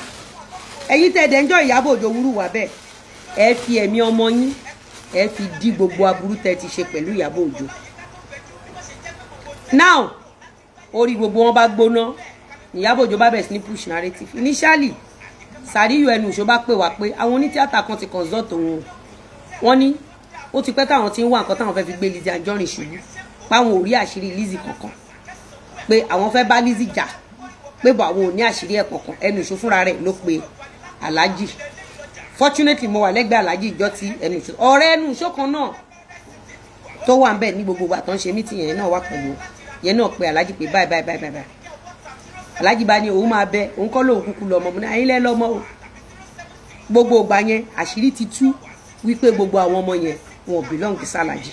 ẹ̀yin tẹ̀dẹ̀ ń jọ Ìyábọ̀ Òjó wúrú wà bẹ́ẹ̀ ẹ fi ẹ̀mí ọmọ yín ẹ fi dí gbogbo aburú tẹ́ ti ṣe pẹ̀lú Ìyábọ̀ Òjó now orí gbogbo wọn bá gbóná Ìyábọ̀ Òjó bá bẹ̀rẹ̀ sí ní push narrative initially Sàríyù ẹnu ìṣó bá pè wá pé àwọn onítíátà kan ti consult òun wọ́n ní ó ti pẹ́ táwọn ti ń wá nǹkan táwọn fẹ́ fi gbé Lizzy Anjorin ṣubú páwọn ò rí àṣírí Lizzy kankan pé àwọn fẹ́ bá Lizzy jà pé bọ̀ àwọn ò ní àṣírí ẹ̀ kankan ẹnu ìṣó fúnra rẹ̀ ló pe Alhaji fortunately mo wà lẹ́gbẹ̀ẹ́ Alhaji ìjọ tí ẹnu ìṣó ọ̀rẹ́ ẹnu ìṣó kan náà tó wà ń bẹ̀ ní gbogbo ìgbà tó ń ṣe mítì yẹn náà wà pẹ̀lú yẹn náà pe Alhaji pé báyìí Alhaji bá ní òun máa bẹ òun kọ́ lóun kúkú lọ́mọ mo ní ayílẹ̀ lọ́mọ o gbogbo ìgbà yẹn àṣírí ti tú wípé gbogbo àwọn ọmọ yẹn wọn ò belong sí Alhaji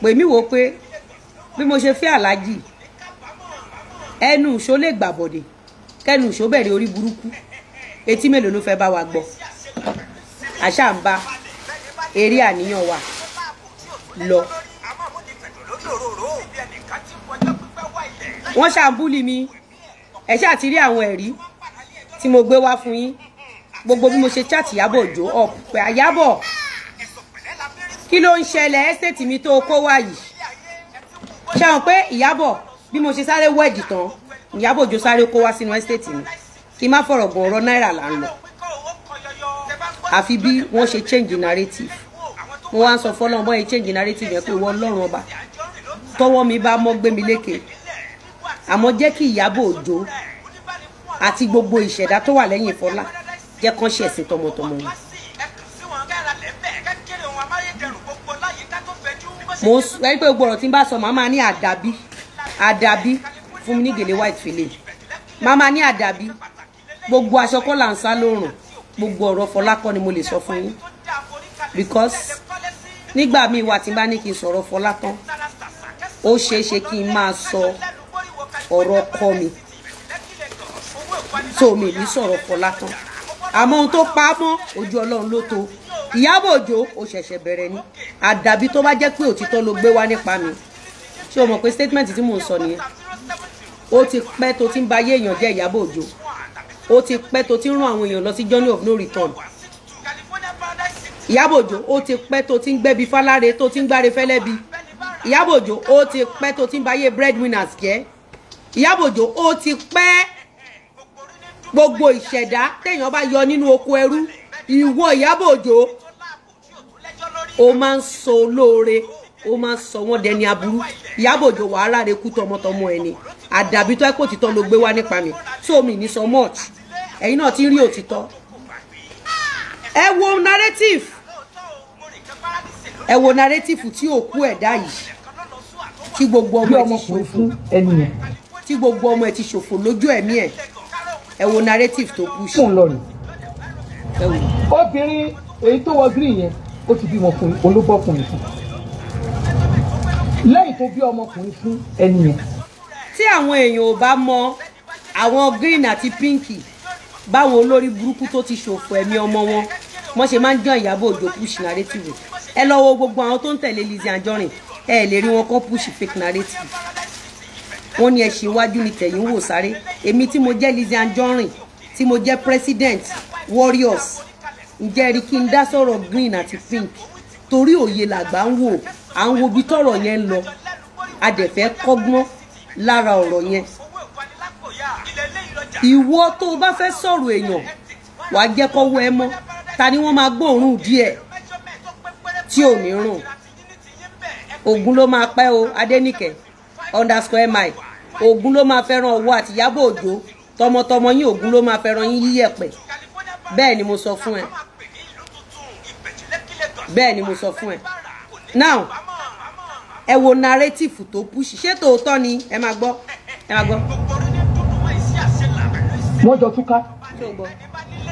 pé mi wò pé bí mo ṣe fẹ́ Alhaji ẹnu ìṣó lè gbàbọ̀dẹ̀ kẹnu ìṣó bẹ̀rẹ̀ orí burúkú etí mélòó ló fẹ́ bá wa gbọ́ àṣà ń bá eré àníyàn wa lọ wọ́n ṣàǹbúlì mi ẹ ṣáà ti rí àwọn ẹ̀rí tí mo gbé wá fún yín gbogbo bí mo ṣe chat Ìyábọ̀ Òjó up pé Ìyábọ̀ kí ló ń ṣẹlẹ̀ ẹ́sẹ̀tì mi tó kó wá yìí ṣe hàn pé Ìyábọ̀ bí mo ṣe sáré wẹ́ẹ̀dì tán Ìyábọ̀ Òjó sáré kó wá sínú ẹ́sẹ̀tì mi kí má fọ̀rọ̀ gan ọ̀rọ̀ náírà là ń lọ àfi bí wọ́n ṣe change narrative mo wá ń sọ fọ́lọ́run bọ́ yẹn change narrative yẹn pé ìwọ Ọlọ́run ọba tọwọ́ mi bá mọ́ gbé mi lékè àmọ́ jẹ́ kí Ìyábọ̀ Òjó àti gbogbo ìṣẹ̀dá tó wà lẹ́yìn Fọlá jẹ́ kán ṣe ẹ̀sìn tọmọtọmọ wọn. mo rí pé gbogbo ọ̀rọ̀ tí n bá sọ màmá ní àdàbí fún mi ní gèlè white fèlè màmá ní àdàbí gbogbo aṣọ kọ́ là ń sá lóòrùn gbogbo ọ̀rọ̀ Fọlá kọ́ ni mo lè sọ fún yín because nígbà míì wà tí n bá ní kí n sọ̀rọ̀ Fọlá tán ó ṣeé ṣe kí n máa sọ ọ̀rọ̀ ọkọ mi tó mi ní sọ̀rọ̀ Fọlá tán àmọ́ ohun tó pa á mọ́ ojú Ọlọ́run ló tó Ìyábọ̀ Òjó ó ṣẹ̀ṣẹ̀ bẹ̀rẹ̀ ni àdàbí tó bá jẹ́ pé òtítọ́ ló gbé wá nípa mi ṣé o mọ̀ pé statement tí mò ń sọ nìyẹn ó ti pẹ́ tó ti ń ba ayé èèyàn jẹ́ Ìyábọ̀ Òjó ó ti pẹ́ tó ti ń rán àwọn èèyàn lọ sí journey of no return Ìyábọ̀ Òjó ó ti pẹ́ tó ti ń gbẹ́bi fáláre tó ti ń gbáre fẹ́lẹ́bi Ìyábọ̀ Òjó ó ti pẹ́ tó ti ń ba ayé breadwinners jẹ́ Ìyábọ̀ Òjó ó ti pẹ́ gbogbo ìṣẹ̀dá téèyàn bá yọ nínú oko ẹrú ìwọ Ìyábọ̀ Òjó ó máa ń sọ lóore ó máa ń sọ wọ́n dẹni aburú Ìyábọ̀ Òjó wàhálà rẹ kú tọmọtọmọ ẹni àdàbí tó ẹ kó òtítọ́ ló gbé wá nípa mi so mi ní so much ẹ̀yin náà ti rí òtítọ́ ẹ wo narrative tí òkú ẹ̀dá yìí tí gbogbo ọmọ ẹ ti ṣòfò tí gbogbo ọmọ ẹ ti ṣòfò lójú ẹ̀mí ẹ̀ ẹ wo narrative tó kú sí. obìnrin èyí tó wọ green yẹn ó ti bímọ fún olúbọkùnrin fún lẹ́yìn tó bí ọmọkùnrin fún ẹni yẹn. tí àwọn èèyàn ò bá mọ àwọn green àti pinky báwọn olórí burúkú tó ti ṣòfò ẹ̀mí ọmọ wọn wọ́n ṣe máa ń jọ Ìyábọ̀ Òjó push narrative. Ẹ lọ wo gbogbo àwọn tó ń tẹ̀lé Lizzy Anjorin ẹ lè rí wọn kó push fake narrative. Wọ́n ní ẹṣin iwájú ni tẹ̀yìn wò sáré. Èmi tí mo jẹ́ Lizzy Anjorin tí mo jẹ́ president warriors ǹjẹ́ rí kí n dá sọ̀rọ̀ green àti pink torí òye làgbà ń wò à ń wo bí tọ̀rọ̀ yẹn ń lọ a dẹ̀ fẹ́ kọ́gbọ́n lára ọ̀rọ̀ yẹn. Ìwọ tó o bá fẹ́ sọ̀rọ̀ èèyàn wàá jẹ́ kọ́wọ́ ẹ mọ́ ta ni wọ́n máa gbóòórùn díẹ̀ tí ò ní rùn. Ògún ló máa pẹ́ o Adéníkẹ́ _mi Ògún ló máa fẹ́ràn owó àti Ìyábọ̀ Òjó tọmọtọmọ yín Ògún ló máa fẹ́ràn yín yíyẹ̀pẹ̀. Bẹ́ẹ̀ ni mo sọ fún ẹ. Bẹ́ẹ̀ ni mo sọ fún ẹ. Now ẹ wo narrative tó push ṣé tòótọ́ ni ẹ máa gbọ́ ẹ máa gbọ́. wọ́n jọ túká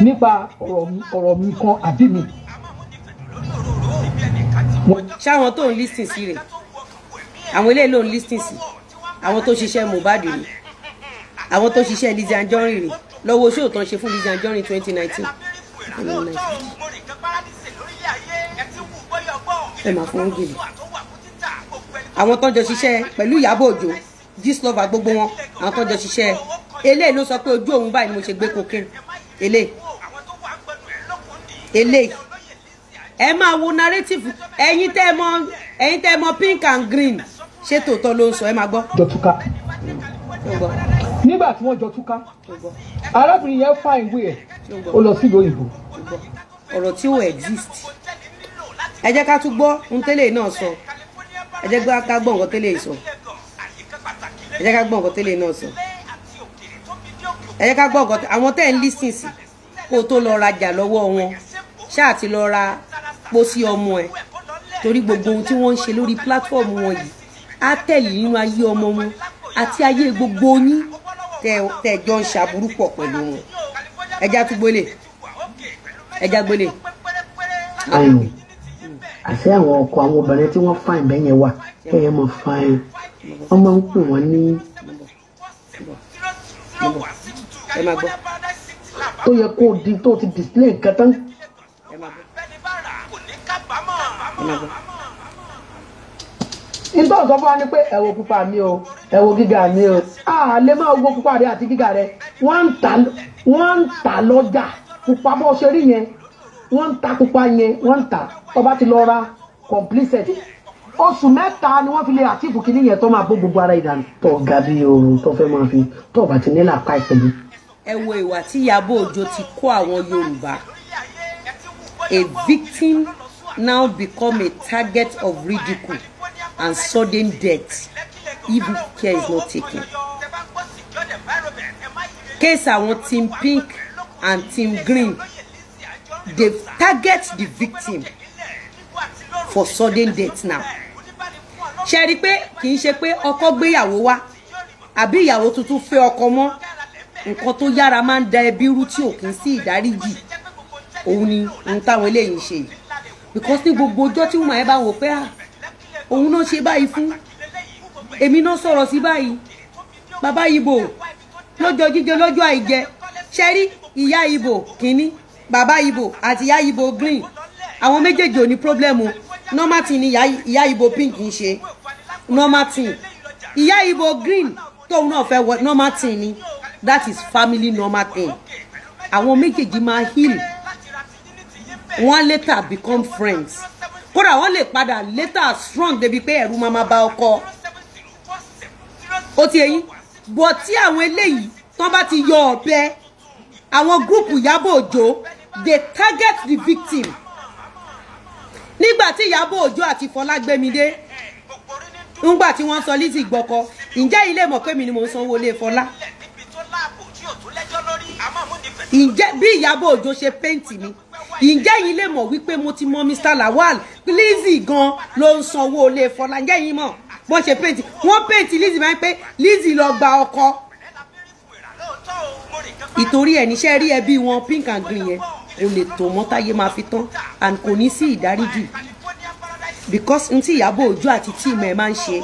nípa ọ̀rọ̀ mi kan àbí mi. ṣáwọn tó ń listen sí rẹ̀ àwọn eléyìí ló ń listen sí àwọn tó ṣiṣẹ́ Mohbad rẹ̀ àwọn tó ṣiṣẹ́ Lizzy Anjorin rẹ̀ lọ́wọ́ ṣó tán ṣe fún Lizzy Anjorin 2019. ẹ máa fún gèlè àwọn tó jọ ṣiṣẹ́ pẹ̀lú Ìyábọ̀ Òjó Gistlover gbogbo wọn àwọn tó jọ ṣiṣẹ́ eléyìí ló sọ pé ojú òun báyìí ni mo ṣe gbé cocaine eléyìí ẹ máa wo narrative ẹ̀yin tẹ́ mọ̀ pink and green ṣé tòótọ́ ló ń sọ ẹ máa gbọ́. jọ túká nígbà tí wọ́n jọ túká arábìnrin yẹn fà ìwé ẹ̀ ó lọ sí ìlú òyìnbó. ọ̀rọ̀ tí ó exist ẹ jẹ́ ká tún gbọ́ ohun tẹ́lẹ̀ náà sọ ẹ jẹ́ ká gbọ́ nǹkan tẹ́lẹ̀ sọ ẹ jẹ́ ká gbọ́ nǹkan tẹ́lẹ̀ náà sọ ẹ jẹ́ ká gbọ́ nǹkan àwọn tẹ́ ń lísìn sí kó o tó lọ rajà lọ́wọ́ wọn ṣáà ti lọ ra pósí ọmọ ẹ torí gbogbo ohun tí wọ́n ń ṣe lórí platform wọn yìí á tẹ̀lé nínú ayé ọmọ wọn àti ayé gbogbo yín tẹ́ jọ ń ṣàbúrú pọ̀ pẹ̀lú wọn ẹ já tún gbélé ẹ já gbélé. àṣẹ àwọn ọkọ àwọn obìnrin tí wọ́n fáìn bẹ́ẹ̀ yẹn wà kẹ́yẹ mọ̀ fáìn wọ́n máa ń pè wọ́n ní. ẹ máa gbọ́. tó yẹ kó o di tó ti display nǹkan tán. nítorí sọ fún wa ni pé ẹ wo pupa mi o ẹ wo gíga mi o a lè máa wo pupa rẹ àti gíga rẹ wọ́n ń tà lọ́jà pupa bó ṣe rí yẹn wọ́n ń ta pupa yẹn wọ́n ń tà tó bá ti lọ ra complete set oṣù mẹ́ta ni wọ́n fi lè àtìfù kìíní yẹn tó máa bó gbogbo ara ìdànù tó ga bí oorun tó fẹ́ máa fi tó bá ti nílà ká ìpẹ̀lú. ẹ wo ìwà tí Ìyábọ̀ Òjó ti kó àwọn Yorùbá. A victim now become a target of ridicule and sudden death if care is not taken. Case àwọn team pink and team green they target the victim for sudden death now. ṣe rí pé kì í ṣe pé ọkọ gbéyàwó wá àbí ìyàwó tuntun fẹ́ ọkọ mọ́ nǹkan tó yára máa ń da ẹbí rú tí ò kì í sí ìdáríjì òun ni ohun táwọn eléyìí ń ṣe yìí because ní gbogbo ọjọ́ tí wọ́n bá wò pé òun náà ṣe báyìí fún èmi náà sọ̀rọ̀ sí báyìí bàbá Ìgbò lọ́jọ́ jíjẹ lọ́jọ́ àìjẹ ṣe rí ìyá Ìgbò kínní bàbá Ìgbò àti ìyá Ìgbò green àwọn méjèèjì ò ní pọ́blẹ́mù normal thing ni ìyá Ìgbò pink ń ṣe normal thing ìyá Ìgbò green tóun náà fẹ́ wọ normal thing ni that is family normal thing àwọn méjèèjì máa heal wọ́n later become friends kódà wọ́n lè padà later strong débi pé ẹ̀rù máa bá ọkọ ó ti ẹ̀yìn but tí àwọn eléyìí tán bá ti yọ ọ̀bẹ àwọn gúrùpù Ìyábọ̀ Òjó they target the victim nígbà tí Ìyábọ̀ Òjó àti Fọlágbémidé ńgbà tí wọ́n sọ Lizzy gbọ́kọ ǹjẹ́ ilé mọ̀ pé mi ni mo ń sanwó ilé Fọlá ǹjẹ́ bí Ìyábọ̀ Òjó ṣe pẹ́ǹtì mi ǹjẹ́ yín lè mọ̀ wípé mo ti mọ Mr. Lawal Lizzy gan ló ń sanwó ilé Fọlá ǹjẹ́ yín mọ̀ wọ́n ṣe pẹ́ǹtì wọ́n pẹ́ǹtì Lizzy máa ń pé Lizzy lọ gba ọkọ ìtorí ẹ̀ níṣẹ́ rí ẹbí wọn pink and green yẹn kò lè tó mọ́ táyé máa fi tán and kò ní sí ìdáríjì because n tí Ìyábọ̀ Òjó àti tíìmù ẹ̀ máa ń ṣe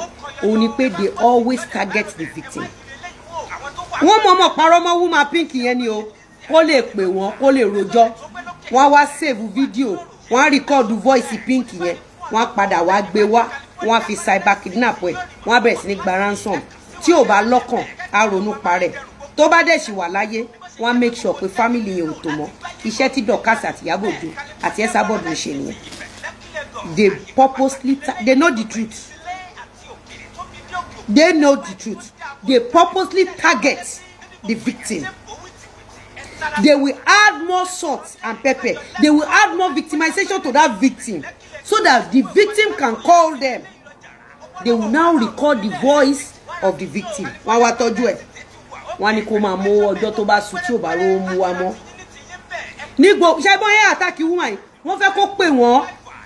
òun ni pé they always target the victim wọ́n mọ̀ọ́mọ̀ parọ́ mọ́ woman pink yẹn ni o kó lè pè wọ́n kó lè rojọ́ wọ́n wá save video wọ́n record voice Pink yẹn wọ́n padà wá gbé wá wọ́n fi cyber kidnap ẹ̀ wọ́n bẹ̀rẹ̀ sí ní gba ransom tí ò bá lọ́kàn á ronú parẹ́ tó bá dẹ̀ sì wà láyé wọ́n make sure pé family yẹn ò tó mọ́ iṣẹ́ tí Dorcas àti Ìyábọ̀ Òjó àti Esabod ń ṣe nìyẹn they purposely they know the truth they know the truth they purposely target the victim. They will add more salt and pepper. They will add more victimization to that victim so that the victim can call them. They will now record the voice of the victim. Wọ́n wá tọ́jú ẹ̀. Wọ́n ní kó máa mú ọjọ́ tó bá sùn tí ò bá ro mú wa mọ́. Nígbò ṣe bọ́n yẹn àtàkì woman yìí wọ́n fẹ́ kó pè wọ́n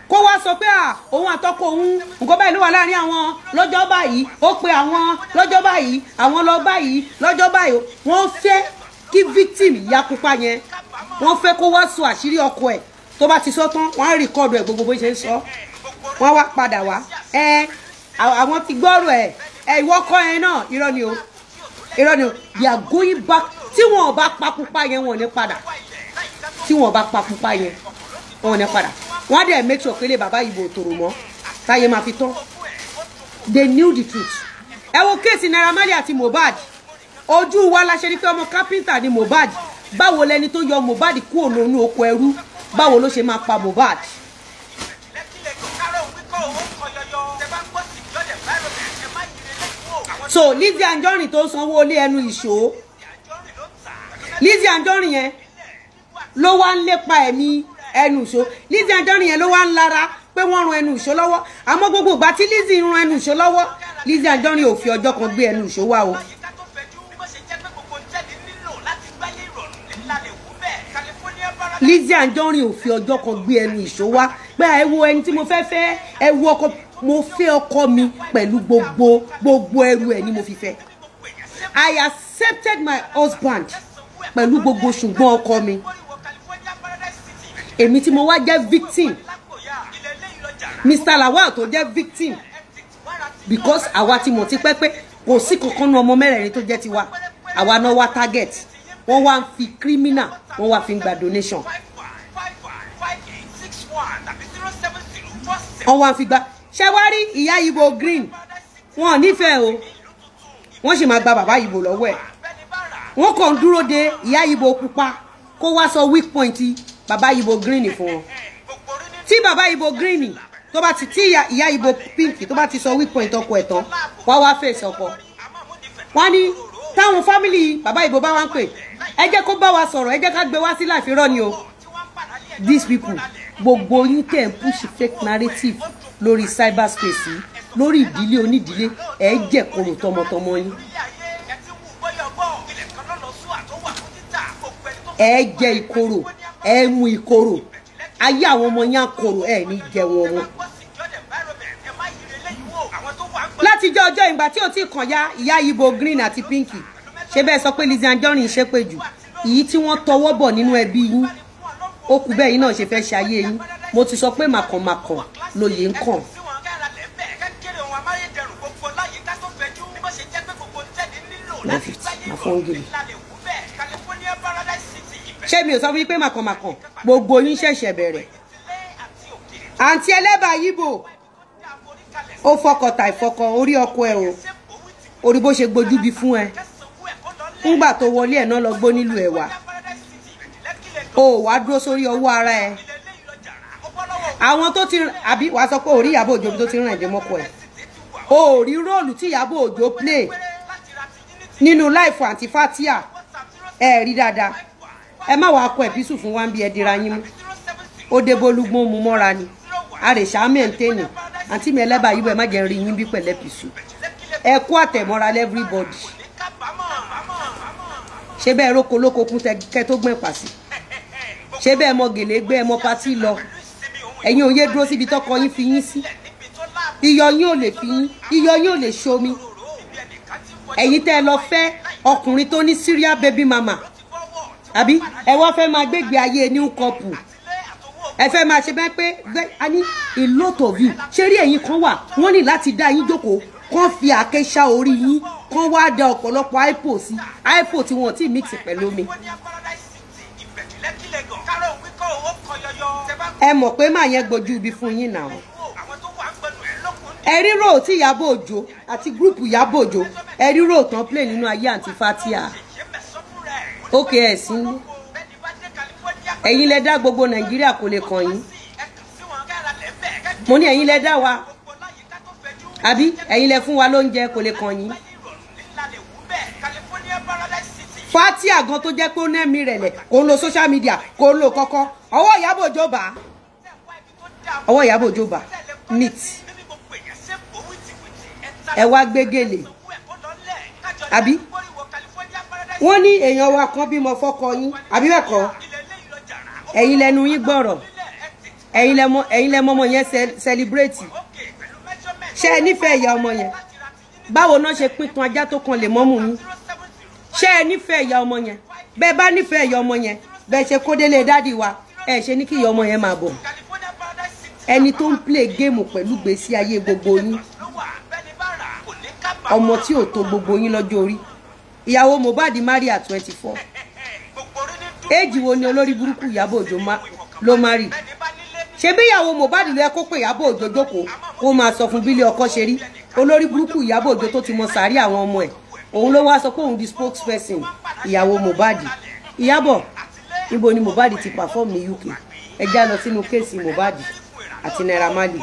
kó wá sọ pé òun àtọkọ òun nǹkan báyìí ló wà láàrin àwọn lọ́jọ́ báyìí ó pe àwọn lọ́jọ́ báyìí àwọn lọ báyìí lọ́jọ́ báyìí wọ́n fẹ́ kí victim ya pupa yẹn wọ́n fẹ́ kó wá sọ àṣírí ọkọ ẹ̀ tó bá ti sọ tán wọ́n á record ẹ̀ gbogbo bó ṣe ń sọ wọ́n wá padà wá àwọn ti gbọ́rọ̀ ẹ̀ ìwọ kọ́ ẹ náà irọ́ ni o they are going back tí wọ́n bá pa pupa yẹn wọ́n ní padà tí wọ́n bá pa pupa yẹn wọ́n ní padà wọ́n dẹ̀ make sure pé lè bàbá ìbò tòrò mọ́ táyé máa fi tán they knew the truth ẹ wo kéèsì Naira Marley àti Mohbad ojú wa la ṣe rí pé ọmọ kápẹ́ńtà ni Mohbad báwo lẹni tó yọ Mohbad kúrò nínú oko ẹrú báwo ló ṣe máa pa Mohbad. So Lizzy Anjorin tó sanwó ilé ẹnu ìṣó Lizzy Anjorin yẹn ló wá ń lépa ẹ̀mí ẹnu ìṣó Lizzy Anjorin yẹn ló wá ń lára pé wọ́n run ẹnu ìṣó lọ́wọ́ àmọ́ gbogbo ìgbà tí Lizzy run ẹnu ìṣó lọ́wọ́ Lizzy Anjorin ò fi ọjọ́ kan gbé ẹnu ìṣó wá o. Lizzy Anjorin ò fi ọjọ́ kan gbé ẹnu ìṣó wá pé ẹ wo ẹni tí mo fẹ́ fẹ́ ẹ wo ọkọ mo fẹ́ ọkọ mi pẹ̀lú gbogbo ẹrù ẹ̀ ni mo fi fẹ́ I accepted my husband pẹ̀lú gbogbo ṣùgbọ́n ọkọ mi èmi tí mo wá jẹ́ victim Mr. Lawal tó jẹ́ victim because àwa tí mo ti pẹ́ pé kò sí kankan nu ọmọ mẹ́rẹ̀ẹ̀rin tó jẹ́ tiwa àwa náà wá target wọ́n wá ń fi criminal wọ́n wá fi ń gba donation wọ́n wá ń fi gba ṣẹ́wárí ìyá Ìgbò green wọn ò nífẹ̀ẹ́ o wọ́n sì máa gba bàbá Ìgbò lọ́wọ́ ẹ̀ wọ́n kàn dúró de ìyá Ìgbò pupa kó wá sọ weak point bàbá Ìgbò green fún wọn tí bàbá Ìgbò green tó bá ti tí ìyá Ìgbò pink tó bá ti sọ weak point ọkọ ẹ̀ tán wá wá fèsì ọkọ wọ́n ní táwọn family bàbá Ìgbò bá wá ń pè ẹ jẹ́ kó bá wa sọ̀rọ̀ ẹ jẹ́ ká gbé wá sí life irọ́ ni o these people gbogbo yín tẹ̀ ń push fake narrative lórí cyberspace yìí lórí ìdílé onídìílé ẹ jẹ́ kóró tọmọtọmọ yín ẹ jẹ́ ìkorò ẹ mú ìkorò ayé àwọn ọmọ yín àkorò ẹ ní jẹ wọn láti jẹ́ ọjọ́ ìgbà tí ó ti kàn ya ìyá Ìgbò green àti pinky ṣé bẹ́ẹ̀ sọ pé Lizzy Anjorin ṣe pé jù èyí tí wọ́n tọwọ́ bọ̀ nínú ẹbí yín ó kù bẹ́ẹ̀ yín náà ṣe fẹ́ ṣe ayé yín mo ti sọ pé màkànmàkàn lóye ń kàn. ṣé mi ò sọ fún yín pé màkànmàkàn gbogbo yín ṣẹ̀ṣẹ̀ bẹ̀rẹ̀ àǹtí ẹlẹ́bà Ìgbò ó fọkọ̀tà ìfọkọ̀ orí ọkọ ẹ o orí bó ṣe gbójú bí fún ẹ ńgbà tó wọlé ẹ̀ náà lọ gbó nílùú ẹ̀ wá o wá dúró sórí ọwọ́ ara ẹ àwọn tó ti àbí wàá sọ pé orí Ìyábọ̀ Òjó tó ti rìn ẹ̀dẹ̀ mọ́kọ ẹ̀ o rí róòlù tí Ìyábọ̀ Òjó play nínú láìfọ àǹtí Fatia ẹ rí dáadáa ẹ má wàá kọ ẹ̀písù fún wa ń bí ẹ dira yín mú ó dé bólúgbọ́n mu mọ́ra ni àrèṣà mẹ́ǹtẹ́nì àǹtí mi ẹlẹ́bà yìí bẹ́ẹ̀ má jẹ́ rí yín bí pẹ̀lẹ́ písù ẹ kú àtẹ̀mọ́ra lẹ́fíríbọ̀dì ṣé bẹ́ẹ̀ róko lóko kún kẹ́ tó gbẹ̀n pàṣẹ ṣé bẹ́ẹ̀ mọ gèlè gbé ẹ mọ patí lọ ẹ̀yin òye dúró síbi tọkọ yín fi yín sí iyọ̀ yín ò lè fi yín iyọ̀ yín ò lè ṣomi ẹ̀yin tẹ́ ẹ lọ fẹ́ ọkùnrin tó ní serial baby mama àbí ẹ wá fẹ́ máa gbégbé ayé new couple ẹ fẹ́ máa ṣe bẹ́ẹ̀ pé a ní a lot of you ṣé rí ẹ̀yin kan wà wọ́n ní láti dá yín jókòó kán fi àáké ṣá orí yín kán wá da ọ̀pọ̀lọpọ̀ ipo sí ipo tí wọ́n ti mix pẹ̀lú omi ẹ mọ̀ pé máa yẹn gbójú ibi fún yín náà. Ẹ rí rò tí Ìyábọ̀ Òjó àti gúrùpù Ìyábọ̀ Òjó ẹ rí rò tán play nínú ayé àǹtí Fatia. Ókè ẹ̀ sí ní. Ẹ̀yin lẹ dá gbogbo Nàìjíríà kò lè kàn yín. Mo ní ẹ̀yin lẹ dá wa. Àbí ẹ̀yin lẹ fún wa lóúnjẹ kò lè kàn yín. Fatia gan tó jẹ́ pé ó nẹ́mi rẹ̀lẹ̀ kò ń lo social media kò ń lo kọ́kọ́. Ọwọ́ Ìyábọ̀ Òjó bá. Ọwọ́ Ìyábọ̀ Òjó bá. Neat. Ẹ wá gbégélé. Àbí wọ́n ní èèyàn wa kan bímọ fọ́kọ yín àbí bẹ́ẹ̀ kọ́ ẹ̀yin lẹ́nu yín gbọ́rọ̀ ẹ̀yin lẹ mọ́mọ yẹn celebrate ṣé ẹ nífẹ̀ẹ́ ìyá ọmọ yẹn báwo náà ṣe pín tan ajá tó kan lè mọ́mù yín ṣé ẹ nífẹ̀ẹ́ ìyá ọmọ yẹn bẹ́ẹ̀ bá nífẹ̀ẹ́ ìyá ọmọ yẹn bẹ́ẹ̀ ṣe kó délé dádì wa ẹ ṣe ní kí ìyá ọmọ yẹn máa bọ̀ ẹni tó ń play game pẹ̀lú gbèsè ayé gbogbo yín ọmọ tí ò tó gbogbo yín lọ́jọ́ orí ìyàwó Mohbad marry at 24 age wo ni olórí burúkú Ìyábọ̀ Òjó ló marry ṣé bí ìyàwó Mohbad ló yẹ kó pé Ìyábọ̀ Òjó jókòó kó máa sọ fún bílé ọkọ ṣe rí olórí burúkú Ìyábọ̀ Òjó tó ti mọ sàárì àwọn ọmọ ẹ̀ òun ló wá sọ pé òun di spokesperson ìyàwó Mohbad Ìyábọ̀ níbo ni Mohbad ti perform ní UK ẹ já lọ sínú kéèsì Mohbad àti Naira Marley.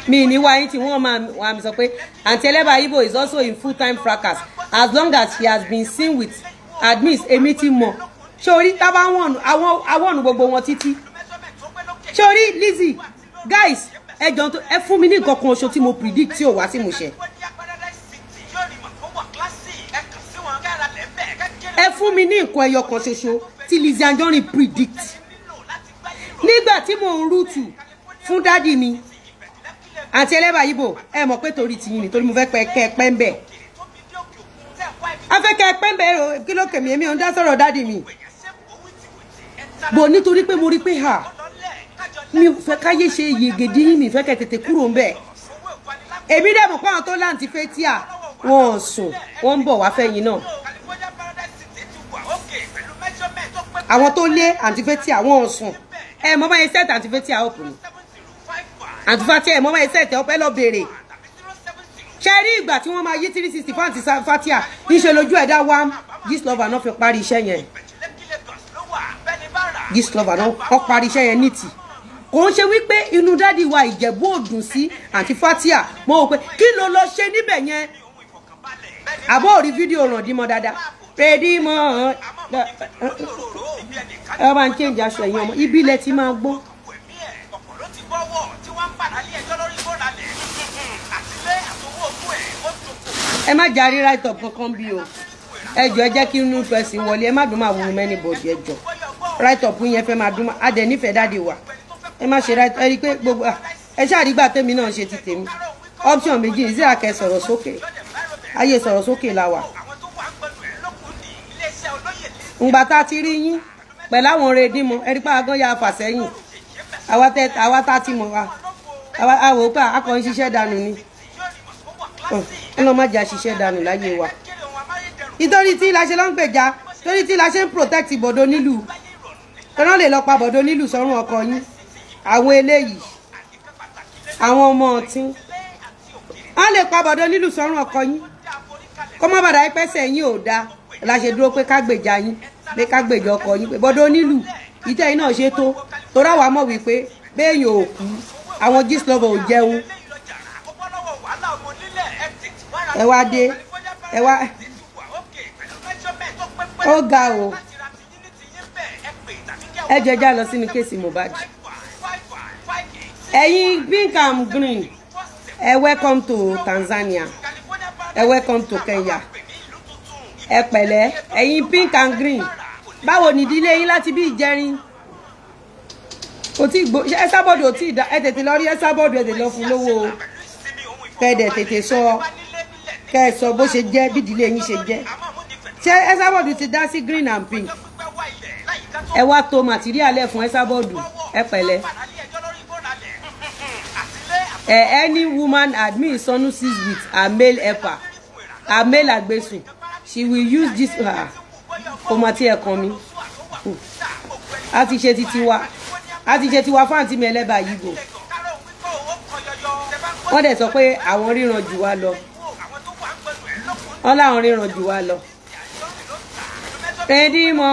Mi ní wá yín tí wọ́n máa sọ pé Aunty Eleba Igbo is also in full-time fracas as long as she has been seen with admits èmi ti mọ̀ sórí tábà àwọn gbogbo wọn títí sórí Lizzy guys ẹ fún mi ní nǹkan kan oṣù tí mo predict tí ò wá sí ìmúṣẹ ẹ fún mi ní nǹkan ẹyọ kan ṣoṣo tí Lizzy Anjorin predict nígbà tí mo ń rútù fún dádì mi Aunty Eleba Igbo ẹ mọ̀ pé torí tiyín ni torí mo fẹ́ pẹ́ ń bẹ̀ a fẹ́ kẹ́ pẹ́ ń bẹ̀ kí ló kèmí èmi ò ń dá sọ̀rọ̀ dádì mi bò nítorí pé mo rí pé mi ò fẹ́ káyé ṣe yegede yín mi fẹ́ kẹ́ tètè kúrò ń bẹ̀ èmi dẹ̀ mọ̀ pé àwọn tó láǹtí Fatia wọn ò sùn wọ́n ń bọ̀ wá fẹ́yìn náà àwọn tó lé Aunty Fatia wọn ò sùn ẹ mọ̀ bá yẹn set Aunty Fatia up ni Aunty Fatia mo máa set up ẹ lọ bèrè ṣe rí ìgbà tí wọ́n máa yí 360 fún Aunty Fatia níṣe lójú ẹ̀dá wa Gistlover náà fi parí iṣẹ́ yẹn Gistlover náà ó parí iṣẹ́ yẹn nítì kò ń ṣe wípé inú dádì wa Ìjẹ̀bú ò dùn sí Aunty Fatia mo wò pé kí ló lọ ṣe níbẹ̀ yẹn àbọ̀ orí fídíò ràn dímọ̀ dáadáa rèdí mọ́ ẹ bá ń change aṣọ ẹ̀yìn ọmọ ibi ilẹ̀ ti máa gbọ́. Ẹ má jàrí right up kankan bí o ẹ jọ̀ọ́ ẹ jẹ́ kí inú fẹsí wọlé ẹ má dùn máa wù mẹ́ni bòdì ẹ jọ̀ọ́ right up yẹn fẹ́ máa dùn máa adẹ nífẹ̀ẹ́ dáde wa ẹ má ṣe right ẹ rí i pé gbogbo ẹ ṣàrígbà tèmi náà ṣe ti tèmi option méjì ìzíra kẹ sọ̀rọ̀ sókè ayé sọ̀rọ̀ sókè la wà ǹgbà tá ti rí yín pẹ̀lú àwọn redímọ ẹ rí pé agán ya fà sẹ́yìn àwa tá ti mọ̀ wa àwò pé akọ̀ ń ṣiṣẹ́ dànù ni ọlọ́mọ má jà ṣiṣẹ́ dànù láyé wa nítorí tí la ṣe ló ń gbèjà torí tí la ṣe ń protect bọ̀dọ̀ nílùú tọ́nà lè lọ pa bọ̀dọ̀ nílùú sọ́run ọkọ yín àwọn eléyìí àwọn ọmọ ọ̀tín wọ́n lè pa bọ̀dọ̀ nílùú sọ́run ọkọ yín kó má bàdá pẹ́sẹ̀ yín ò dáa la ṣe dúró pé ká gbèjà yín pé ká gbèjà ọkọ yín pé bọ̀dọ̀ nílùú ìtẹ́ yín náà ṣe tó torí àwa mọ̀ wípé béèyàn ò kú àwọn Gistlover ò jẹun ẹ wá dé ẹ wá ó ga o ẹ jẹjá lọ sínú kéèsì Mohbad ẹ̀yin pink and green ẹ welcome to Tanzania ẹ welcome to Kenya ẹ pẹ̀lẹ́ ẹ̀yin pink and green báwo ni ìdílé yín láti bí ìjẹrin kò tí gbó ẹ sábọ̀dù ò tí ìdá ẹ tètè lọ rí ẹ sábọ̀dù ẹ tètè lọ fún lówó kẹ́ẹ̀dẹ̀ tètè sọ kẹ́ẹ̀sọ bó ṣe jẹ́ bí ìdílé yín ṣe jẹ́ ṣé ẹ sábọ̀dù ti dá sí green and pink ẹ wá tó material ẹ fún ẹ sábọ̀dù ẹ pẹ̀lẹ́ any woman admit sonusis with her male helper her male agbesun she will use this kò mọ tí ẹ kan mi a ti ṣe titi wa a ti ṣe tiwa fún àǹtí mi ẹlẹ́bàá yìí bò wọ́n dẹ̀ sọ pé àwọn ríran jù wá lọ wọ́n láwọn ríran jù wá lọ ẹni mọ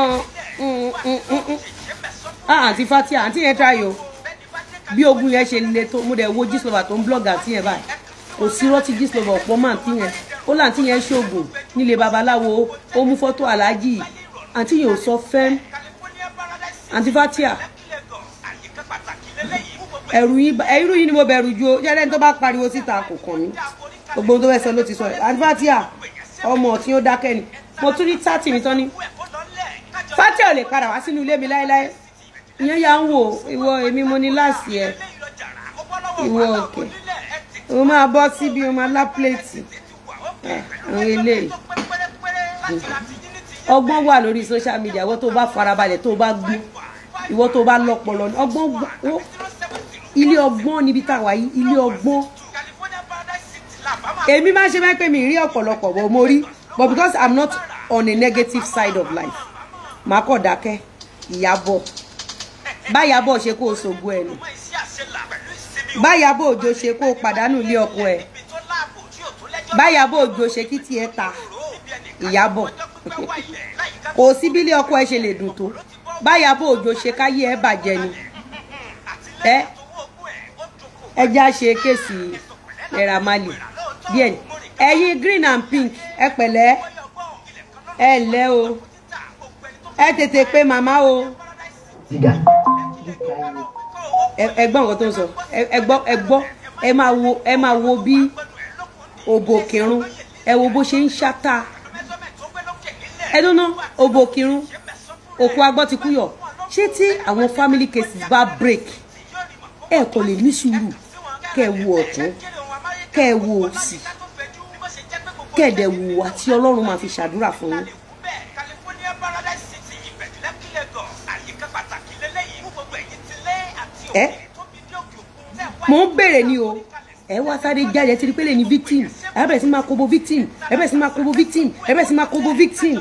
àǹtí Fatia àǹtí yẹn tráyò bí ogun yẹn ṣe le tó mo dẹ̀ wo Gistlover tó ń blog àǹtí yẹn báyìí kò sí rọ́tí Gistlover ọ̀pọ̀ mọ́ àǹtí yẹn ó láǹtí yẹn ṣoògùn nílé babaláwo ó mú fọ́tò aláàjì àǹtí yẹn ò sọ fẹ́m àǹtí Fatia ẹ̀rù yín ni mo bẹ̀rù ju jẹ́rẹ́ tó bá pariwo síta kò kàn mí gbogbo tó fẹ́ sọ ló ti sọ àǹtí Fatia ọmọ tí ó dákẹ́ ni mo tún ní 30 mi tán ní Fatia ò lè padà wá sínú ilé mi láéláé ìyẹn ya ń wò ìwọ èmi mo ní láàsì ẹ ìwọ òkè o máa bọ́ síbi o máa lá pléètì àwọn eléyìí ọgbọ́n wà lórí social media ìwọ tó bá farabalẹ̀ tó bá gbọ́ ìwọ tó bá lọ́pọlọ ọgbọ́n ilé ọgbọ́n níbi táwa yìí ilé ọgbọ́n èmi máa ṣe máa pè mí rí ọ̀pọ̀lọpọ̀ bọ̀ mo rí but because I'm not on a negative side of life màá kọ̀ dákẹ́ Ìyábọ̀ báyàbọ̀ ṣe kó o ṣògo ẹ̀ nù báyàbọ̀ òjò ṣe kó o pàdánù ilé ọkọ ẹ̀ báyàbọ̀ òjò ṣe kí tiẹ̀ ta Ìyábọ̀ kò sí bí ilé ọkọ ẹ̀ ṣe lè dùn tó báyàbọ̀ òjò ṣe káyé ẹ̀ bàjẹ́ ni ẹja ṣe kéèsì Naira Marley díẹ̀ ẹ̀yin green and pink ẹ pẹ̀lẹ́ ẹ ǹlẹ́ o ẹ tètè pé màmá o ẹ gbọ́ nǹkan tó ń sọ ẹ gbọ́ ẹ máa wo bí òbò kírun ẹ wo bó ṣe ń ṣáta ẹ dúná òbò kírun òkú agbọ́ ti kúyọ̀ ṣé tí àwọn family cases bá break ẹ kò lè ní sùúrù kẹ́ ẹ wo ọ̀tún kẹ́ ẹ wo òsì kẹ́ ẹ dẹ̀ wùwà tí Ọlọ́run máa fi ṣàdúrà fún yín. mo ń bèrè ni o ẹ wá sáré jáde tí pé lè ní victim ẹ bẹ̀rẹ̀ sí máa kobo victim ẹ bẹ̀rẹ̀ sí máa kobo victim ẹ bẹ̀rẹ̀ sí máa kobo victim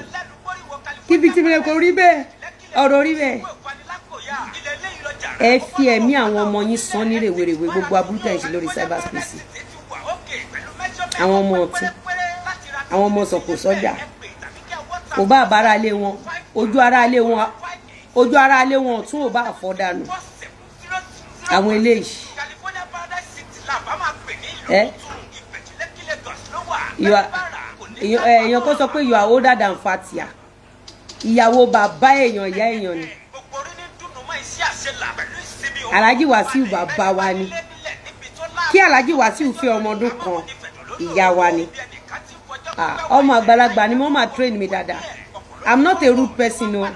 kí victim rẹ kò rí bẹ́ẹ̀ ọ̀rọ̀ rí bẹ́ẹ̀ ẹ fi ẹ̀mí àwọn ọmọ yín san ní rèwerèwe gbogbo aburú tẹ̀ ń ṣe lórí cyberspace àwọn ọmọ ọtí àwọn ọmọ sọ̀kò sọ́jà kò bá àbára ilé wọn ojú ara ilé wọn ọ̀tún ò bá àfọ́dànù àwọn eléyìí èèyàn kó sọ pé you are older than Fatia ìyàwó bàbá èèyàn ìyá èèyàn ni Alhaji Wasiu bàbá wa ni kí Alhaji Wasiu fẹ́ ọmọ ọdún kan ìyá wa ni ọmọ àgbàlagbà ni mo máa train mi dáadáa I'm not a rude person o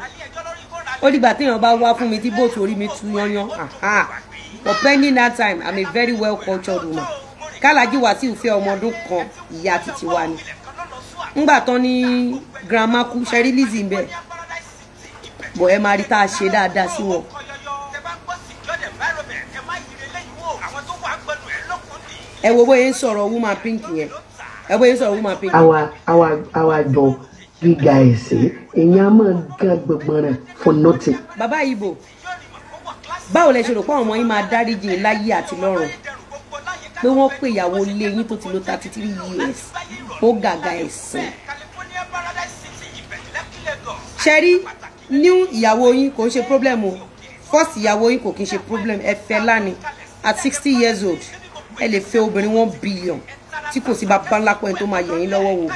ó dìgbà téèyàn bá wá fún mi tí bóòtù orí mi tú yányán but pending that time I'm a very well cultured woman kí Alhaji Wasiu fẹ́ ọmọ ọdún kan ìyá títí wa ni ngbà tán ní grandma kú ṣẹ́rí Lizzy ń bẹ̀ bọ̀ ẹ máa rí tá a ṣe dáadáa sí wọn. ẹ wo bóyá ń sọ̀rọ̀ woman pink yẹn ẹ bóyá ń sọ̀rọ̀ woman pink. àwa jọ gíga ẹ̀sìn èèyàn máa ga gbọ̀ngbọ̀n rẹ̀ for nothing. bàbá Ìgbò báwo lẹ ṣe rò pé àwọn ọmọ yín máa dáríjì láyé àti lọ́run pé wọ́n pè ìyàwó ilé yín tó ti lò 33 years ó gàgà ẹ̀sìn. ṣẹ́rí new ìyàwó yín kò ń ṣe problem o first ìyàwó yín kò kí ń ṣe problem ẹ fẹ́ lánìí at 60 years old ẹ lè fẹ́ obìnrin 1 billion tí kò sí bàbá ńlá pọ̀ ẹni tó máa yẹ̀ yín lọ́wọ́ wò